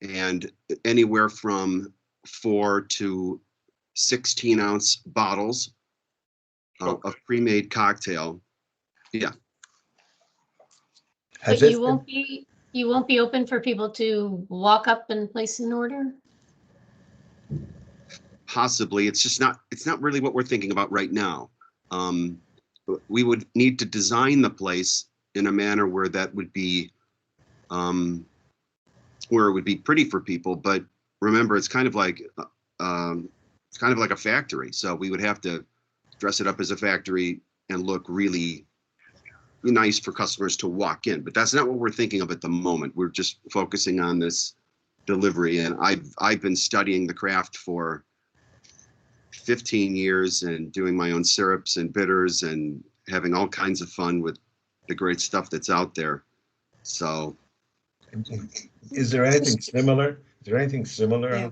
and anywhere from 4 to 16 ounce bottles of pre-made cocktail. Yeah. But you won't be open for people to walk up and place an order? Possibly. It's not really what we're thinking about right now. We would need to design the place in a manner where that would be where it would be pretty for people, but remember, it's kind of like a factory, so we would have to dress it up as a factory and look really nice for customers to walk in. But that's not what we're thinking of at the moment. We're just focusing on this delivery, and I've been studying the craft for 15 years and doing my own syrups and bitters and having all kinds of fun with the great stuff that's out there. So, is there anything similar? Is there anything similar? Yeah.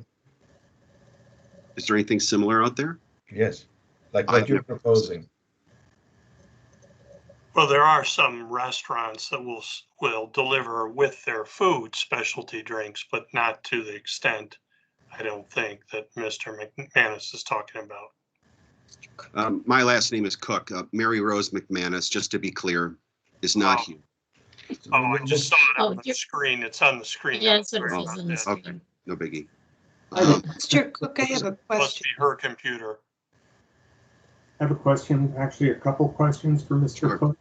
Is there anything similar out there? Yes, like what you're proposing. Well, there are some restaurants that will deliver with their food specialty drinks, but not to the extent, I don't think, that Mr. McManus is talking about. My last name is Cook. Mary Rose McManus, just to be clear, is not here. Oh, I just saw it on the you're- screen. It's on the screen. Yeah, now. it's on Sorry the about screen. that. Okay, no biggie. Mr. Cook, I have a Must question. be her computer. I have a question, actually a couple questions for Mr. Sure. Cook.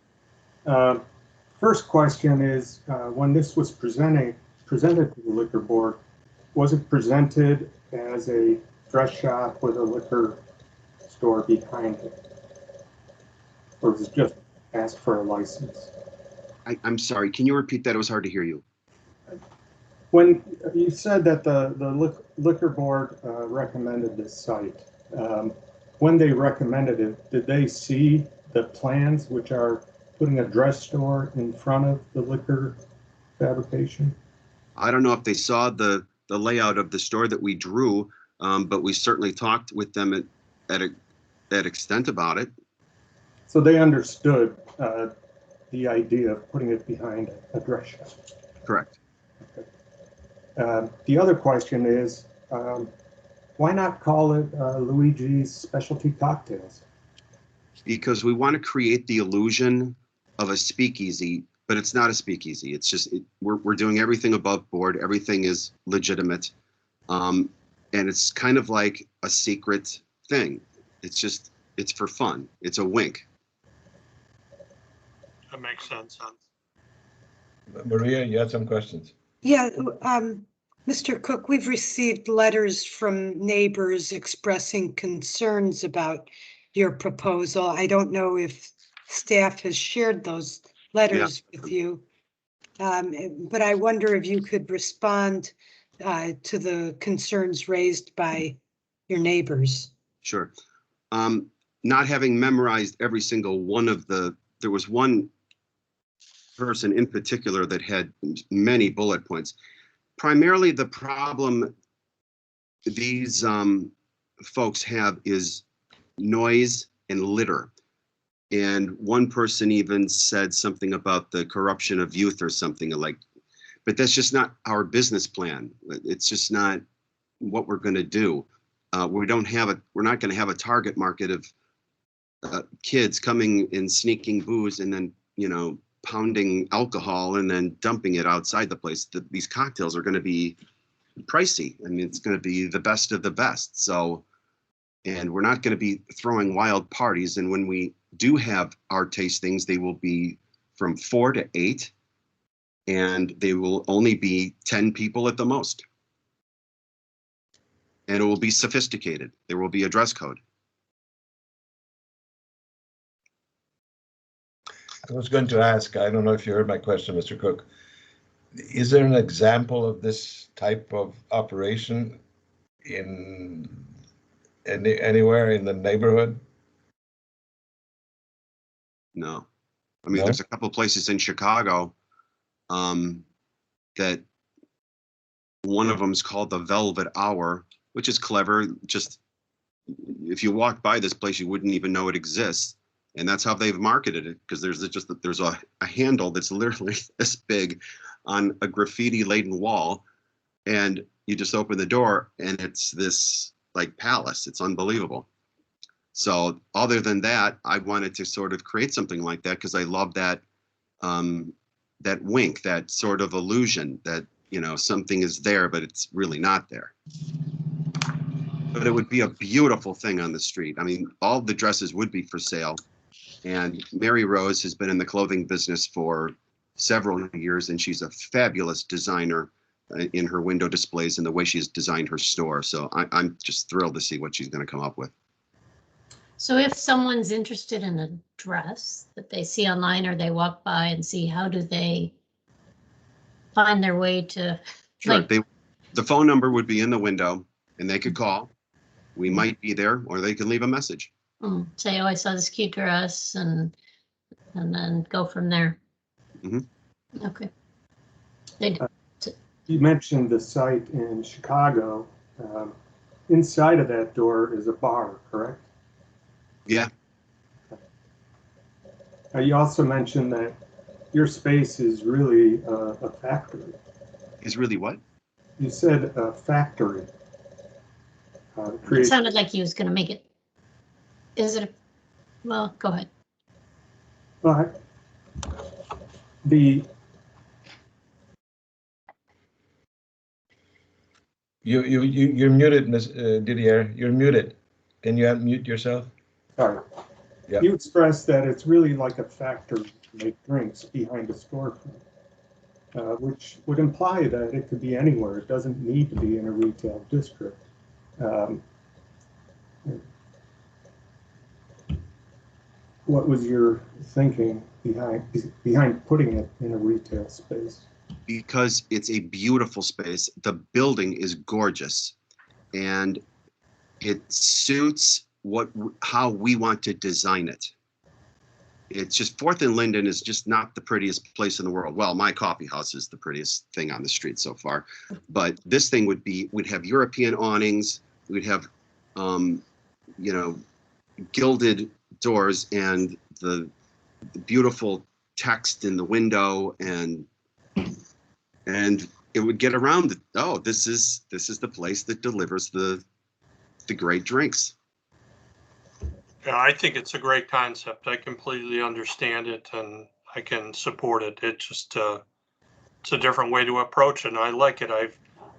First question is, when this was presented to the liquor board, was it presented as a dress shop with a liquor store behind it? Or was it just asked for a license? I'm sorry, can you repeat that? It was hard to hear you. When you said that the liquor board recommended this site, when they recommended it, did they see the plans, which are putting a dress store in front of the liquor fabrication? I don't know if they saw the layout of the store that we drew. but we certainly talked with them at extent about it. So they understood the idea of putting it behind a dress shop. Correct. The other question is, why not call it Luigi's Specialty Cocktails? Because we want to create the illusion of a speakeasy, but it's not a speakeasy. It's just, we're doing everything above board. Everything is legitimate. And it's kind of like a secret thing. It's for fun. It's a wink. That makes sense. Maria, you had some questions. Yeah, Mr. Cook, we've received letters from neighbors expressing concerns about your proposal. I don't know if staff has shared those letters with you, but I wonder if you could respond to the concerns raised by your neighbors. Sure. Not having memorized every single one of there was one person in particular that had many bullet points. Primarily the problem these folks have is noise and litter. And one person even said something about the corruption of youth or something like, but that's just not our business plan. It's just not what we're going to do. We're not going to have a target market of kids coming and sneaking booze and then, pounding alcohol and then dumping it outside the place. These cocktails are going to be pricey. I mean, it's going to be the best of the best. So, and we're not going to be throwing wild parties. And when we do have our tastings, they will be from 4 to 8, and they will only be 10 people at the most. And it will be sophisticated. There will be a dress code. I was going to ask, I don't know if you heard my question, Mr. Cook. Is there an example of this type of operation in anywhere in the neighborhood? No. I mean, No? There's a couple places in Chicago that one of them is called the Velvet Hour, which is clever. Just if you walk by this place, you wouldn't even know it exists. And that's how they've marketed it, because there's a handle that's literally this big on a graffiti laden wall, and you just open the door and it's this like palace. It's unbelievable. So other than that, I wanted to sort of create something like that because I love that that wink, that sort of illusion that something is there, but it's really not there. But it would be a beautiful thing on the street. I mean, all the dresses would be for sale. And Mary Rose has been in the clothing business for several years, and she's a fabulous designer in her window displays and the way she's designed her store. So I'm just thrilled to see what she's going to come up with. So if someone's interested in a dress that they see online or they walk by and see, how do they find their way to? Sure, the phone number would be in the window and they could call. We might be there, or they can leave a message. Say, oh, I saw this cute dress, and then go from there. Mm-hmm. Okay. You mentioned the site in Chicago. Inside of that door is a bar, correct? Yeah. You also mentioned that your space is really a factory. Is really what? You said a factory. It sounded like he was going to make it. Is it? Well, go ahead. But You're muted, Ms. Didier. You're muted. Can you unmute yourself? Sorry. Yeah. You expressed that it's really like a factory to make drinks behind a storefront, which would imply that it could be anywhere. It doesn't need to be in a retail district. What was your thinking behind putting it in a retail space? Because it's a beautiful space. The building is gorgeous, and it suits how we want to design it. It's just 4th and Linden is just not the prettiest place in the world. Well, my coffee house is the prettiest thing on the street so far, but this thing would have European awnings. we'd have, you know, gilded doors and the beautiful text in the window, and it would get around it. Oh, this is the place that delivers the great drinks. Yeah, I think it's a great concept. I completely understand it and I can support it. It just, it's a different way to approach it, and I like it. I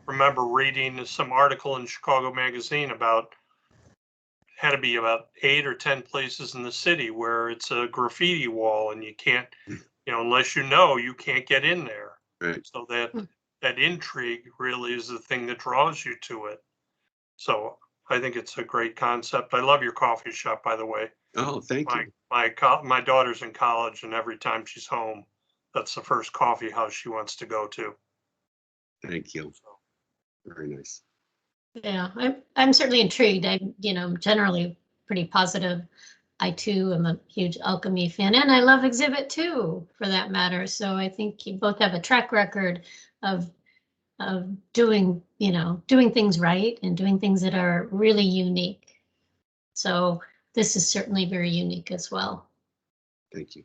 remember reading some article in Chicago Magazine about, had to be about 8 or 10 places in the city where it's a graffiti wall and you can't, you know, unless you can't get in there. Right. So that intrigue really is the thing that draws you to it. So I think it's a great concept. I love your coffee shop, by the way. Oh, thank you. My daughter's in college, and every time she's home, that's the first coffee house she wants to go to. Thank you. Very nice. Yeah, I'm certainly intrigued. I'm, you know, generally pretty positive. I too am a huge Alchemy fan, and I love Exhibit 2 for that matter. So I think you both have a track record of doing, you know, doing things right and doing things that are really unique. So this is certainly very unique as well. Thank you.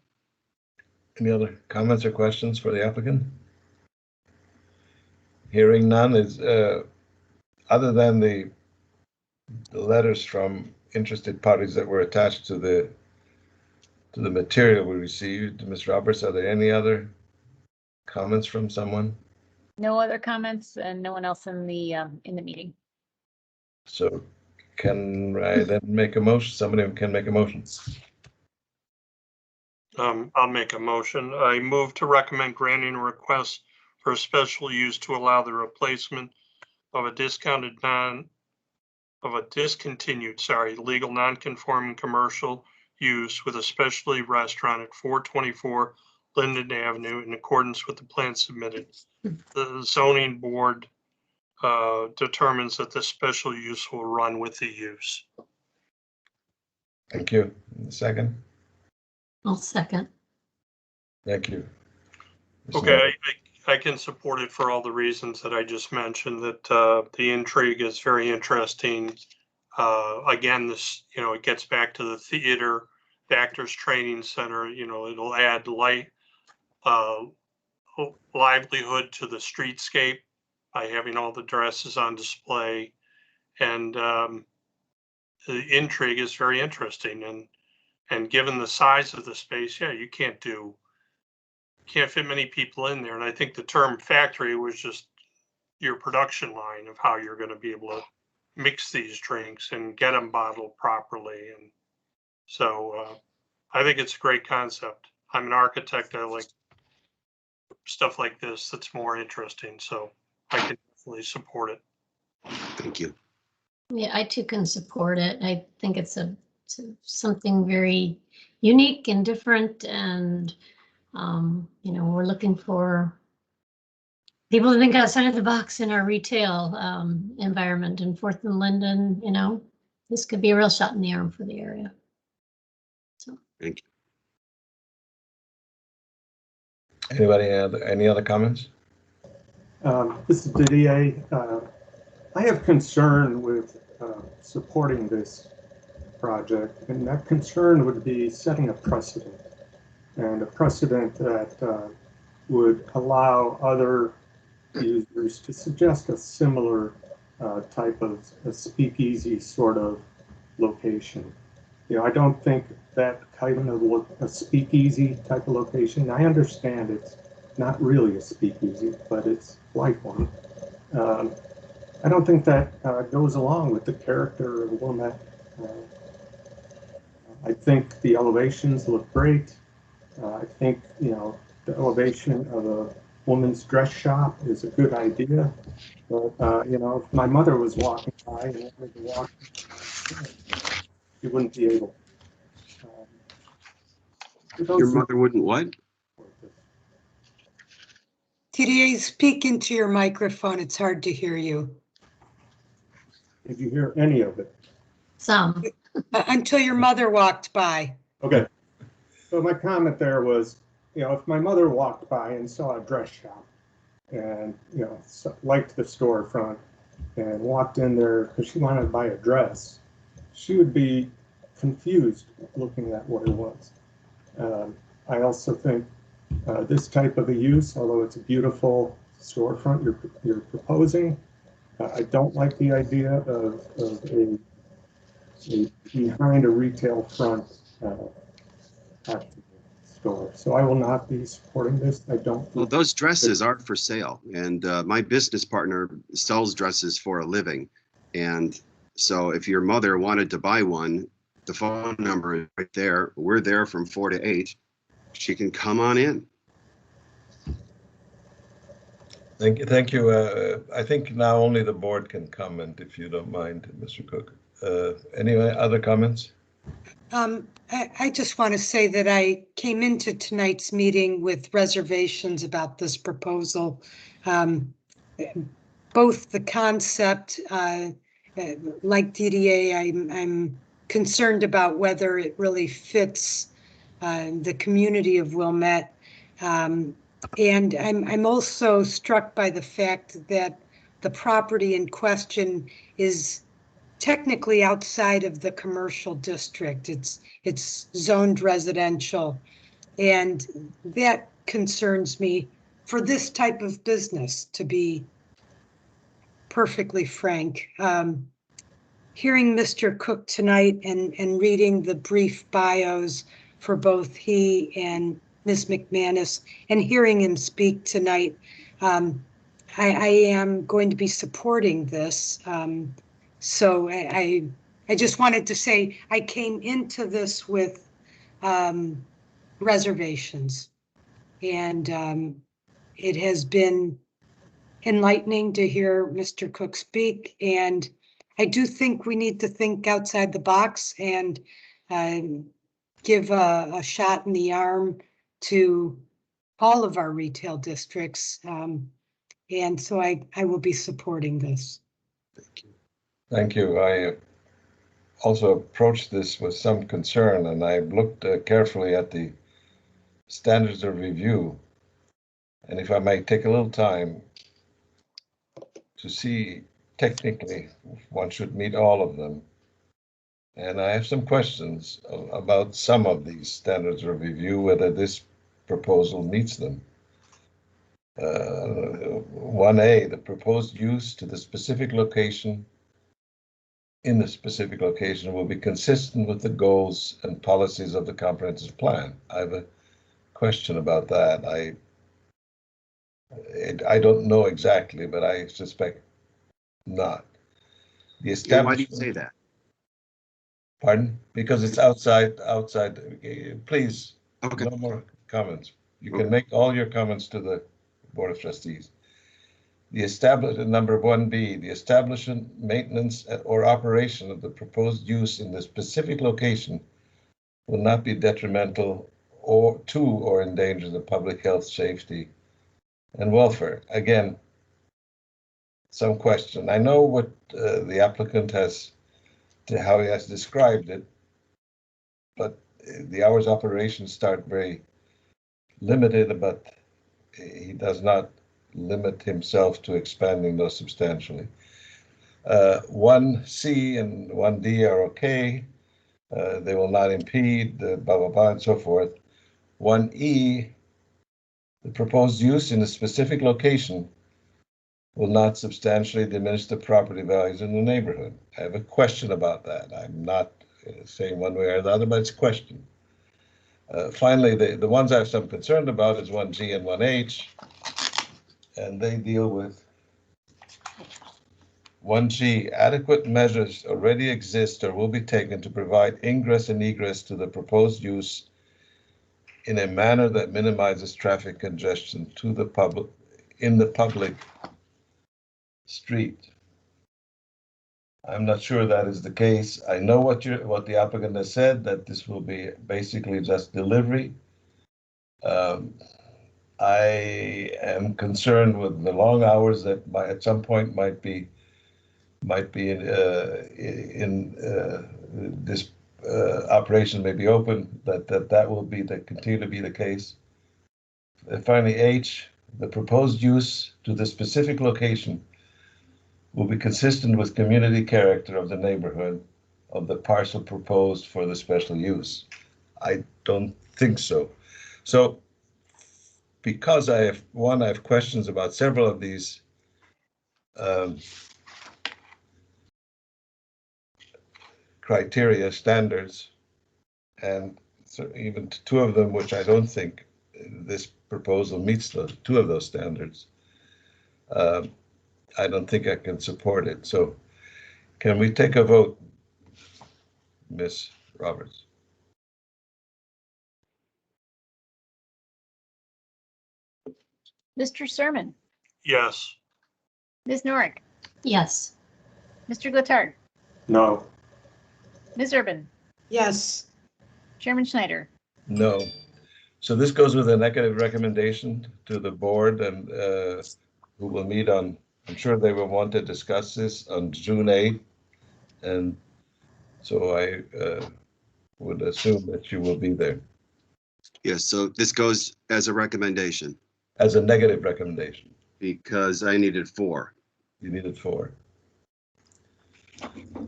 Any other comments or questions for the applicant? Hearing none, is other than the letters from interested parties that were attached to the material we received, Ms. Roberts, are there any other comments from someone? No other comments and no one else in the meeting. So can I then make a motion? Somebody can make a motion. I'll make a motion. I move to recommend granting a request for a special use to allow the replacement of a discontinued legal non-conforming commercial use with a specialty restaurant at 424 Linden Avenue in accordance with the plan submitted. The zoning board determines that the special use will run with the use. Thank you. Second? I'll second. Thank you. Okay, I can support it for all the reasons that I just mentioned, that the intrigue is very interesting. Again, this, you know, it gets back to the theater, the Actors Training Center, you know, it'll add livelihood to the streetscape by having all the dresses on display. And the intrigue is very interesting. And given the size of the space, yeah, you can't fit many people in there. And I think the term factory was just your production line of how you're going to be able to mix these drinks and get them bottled properly. And so I think it's a great concept. I'm an architect. I like stuff like this that's more interesting. So I can definitely support it. Thank you. Yeah, I too can support it. I think it's something very unique and different, and you know, we're looking for people to think outside of the box in our retail environment. And 4th and Linden, you know, this could be a real shot in the arm for the area. So Thank you. Anybody any other comments? This is Didier. I have concern with supporting this project, and that concern would be setting a precedent, and a precedent that would allow other users to suggest a similar type of a speakeasy sort of location. You know, I don't think that kind of a speakeasy type of location, I understand it's not really a speakeasy, but it's like one. I don't think that goes along with the character of Wilmette. I think the elevations look great. I think, you know, the elevation of a woman's dress shop is a good idea. But, you know, if my mother was walking by and wanted to walk, she wouldn't be able. Your mother wouldn't what? TDA, speak into your microphone. It's hard to hear you. Did you hear any of it? some. Until your mother walked by. Okay. So my comment there was, you know, if my mother walked by and saw a dress shop and, you know, liked the storefront, and walked in there because she wanted to buy a dress, she would be confused looking at what it was. I also think this type of a use, although it's a beautiful storefront you're proposing, I don't like the idea of a behind a retail front store. So I will not be supporting this. I don't. Well, those dresses are for sale, and my business partner sells dresses for a living. And so if your mother wanted to buy one, the phone number is right there. We're there from 4 to 8. She can come on in. Thank you. I think now only the board can comment, if you don't mind, Mr. Cook. Any other comments? I just want to say that I came into tonight's meeting with reservations about this proposal. Both the concept, like DDA, I'm concerned about whether it really fits the community of Wilmette. And I'm also struck by the fact that the property in question is technically outside of the commercial district. It's zoned residential, and that concerns me for this type of business, to be perfectly frank. Hearing Mr. Cook tonight and reading the brief bios for both he and Ms. McManus, and hearing him speak tonight, I am going to be supporting this. So I just wanted to say I came into this with reservations, and it has been enlightening to hear Mr. Cook speak. And I do think we need to think outside the box and give a shot in the arm to all of our retail districts. And so I will be supporting this. Thank you. I also approached this with some concern, and I looked carefully at the standards of review. And if I might take a little time to see, technically, one should meet all of them. And I have some questions about some of these standards of review, whether this proposal meets them. 1A, the proposed use to the specific location in the specific location will be consistent with the goals and policies of the comprehensive plan. I have a question about that. I don't know exactly, but I suspect not. The establishment. Why do you say that? Pardon? Because it's outside. Please, okay. No more comments. You can make all your comments to the Board of Trustees. Number 1B, the establishment, maintenance, or operation of the proposed use in the specific location will not be detrimental to or endanger the public health, safety, and welfare. Again, some question. I know what the applicant how he has described it, but the hours of operation start very limited, but he does not limit himself to expanding those substantially. 1C and 1D are okay. They will not impede, blah, blah, blah, and so forth. 1E, the proposed use in a specific location will not substantially diminish the property values in the neighborhood. I have a question about that. I'm not saying one way or the other, but it's a question. Finally, the ones I have some concern about is 1G and 1H, and they deal with 1G, adequate measures already exist or will be taken to provide ingress and egress to the proposed use in a manner that minimizes traffic congestion to the public in the public street. I'm not sure that is the case. I know what the applicant has said, that this will be basically just delivery. I am concerned with the long hours that at some point might be in this operation may be open, that will continue to be the case. And finally, H, the proposed use to the specific location will be consistent with community character of the neighborhood of the parcel proposed for the special use. I don't think so. So because I have questions about several of these criteria, standards, and so even two of them, which I don't think this proposal meets two of those standards. I don't think I can support it. So can we take a vote, Ms. Roberts? Mr. Sermon, Yes. Ms. Norick, Yes. Mr. Gotthard, No. Ms. Urban, Yes, Chairman Schneider. No. So this goes with a negative recommendation to the board, and who will meet on, I'm sure they will want to discuss this on June 8th. And so I would assume that you will be there Yes, so this goes as a recommendation as a negative recommendation. because I needed 4. You needed 4.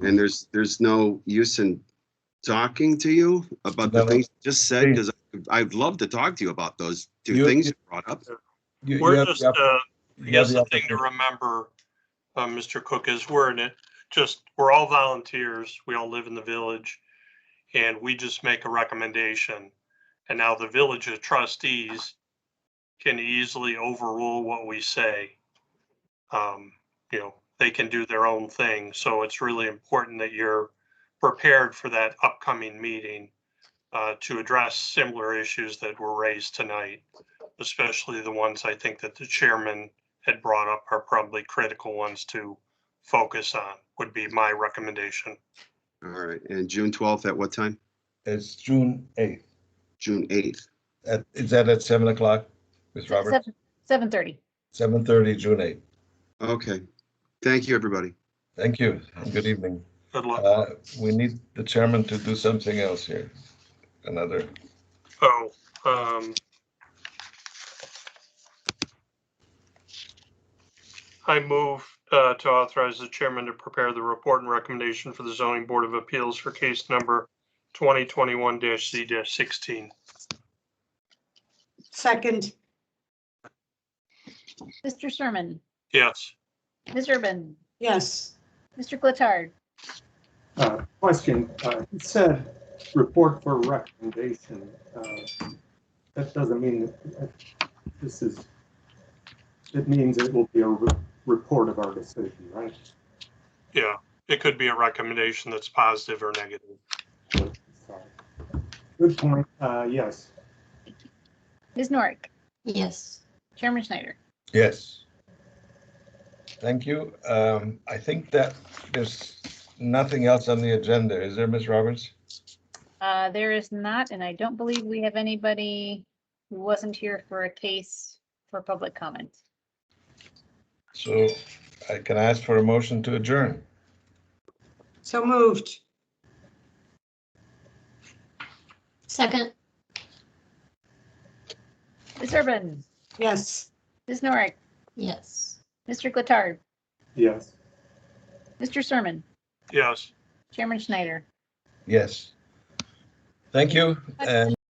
And there's no use in talking to you about the No. things you just said, because I'd love to talk to you about those two things you brought up. We're just, I guess the thing to opportunity. remember, Mr. Cook, is we're all volunteers. We all live in the village, and we just make a recommendation. And now the village of trustees can easily overrule what we say. They can do their own thing. So it's really important that you're prepared for that upcoming meeting to address similar issues that were raised tonight, especially the ones I think that the chairman had brought up are probably critical ones to focus on, would be my recommendation. All right, and June 12th at what time? It's June 8th. June 8th. Is that at 7 o'clock, Ms. Roberts? 7:30. 7:30, June 8th. Okay, thank you, everybody. Thank you, and good evening. Good luck. We need the chairman to do something else here. I move to authorize the chairman to prepare the report and recommendation for the zoning board of appeals for case number 2021-Z-16. second, Mr. Sermon, Yes. Ms. Urban, yes, Mr. Gotthard, Question, it said report for recommendation. That doesn't mean that it means it will be a report of our decision, right? Yeah, it could be a recommendation that's positive or negative. Good point, yes. Ms. Norick, Yes. Chairman Schneider. Yes. Thank you. I think that there's nothing else on the agenda. Is there, Ms. Roberts? There is not, and I don't believe we have anybody who wasn't here for a case for public comment. So I can ask for a motion to adjourn. so moved, Second. Ms. Urban, yes. Ms. Norick, Yes. Mr. Gotthard, Yes. Mr. Sermon, Yes. Chairman Schneider. Yes. Thank you, and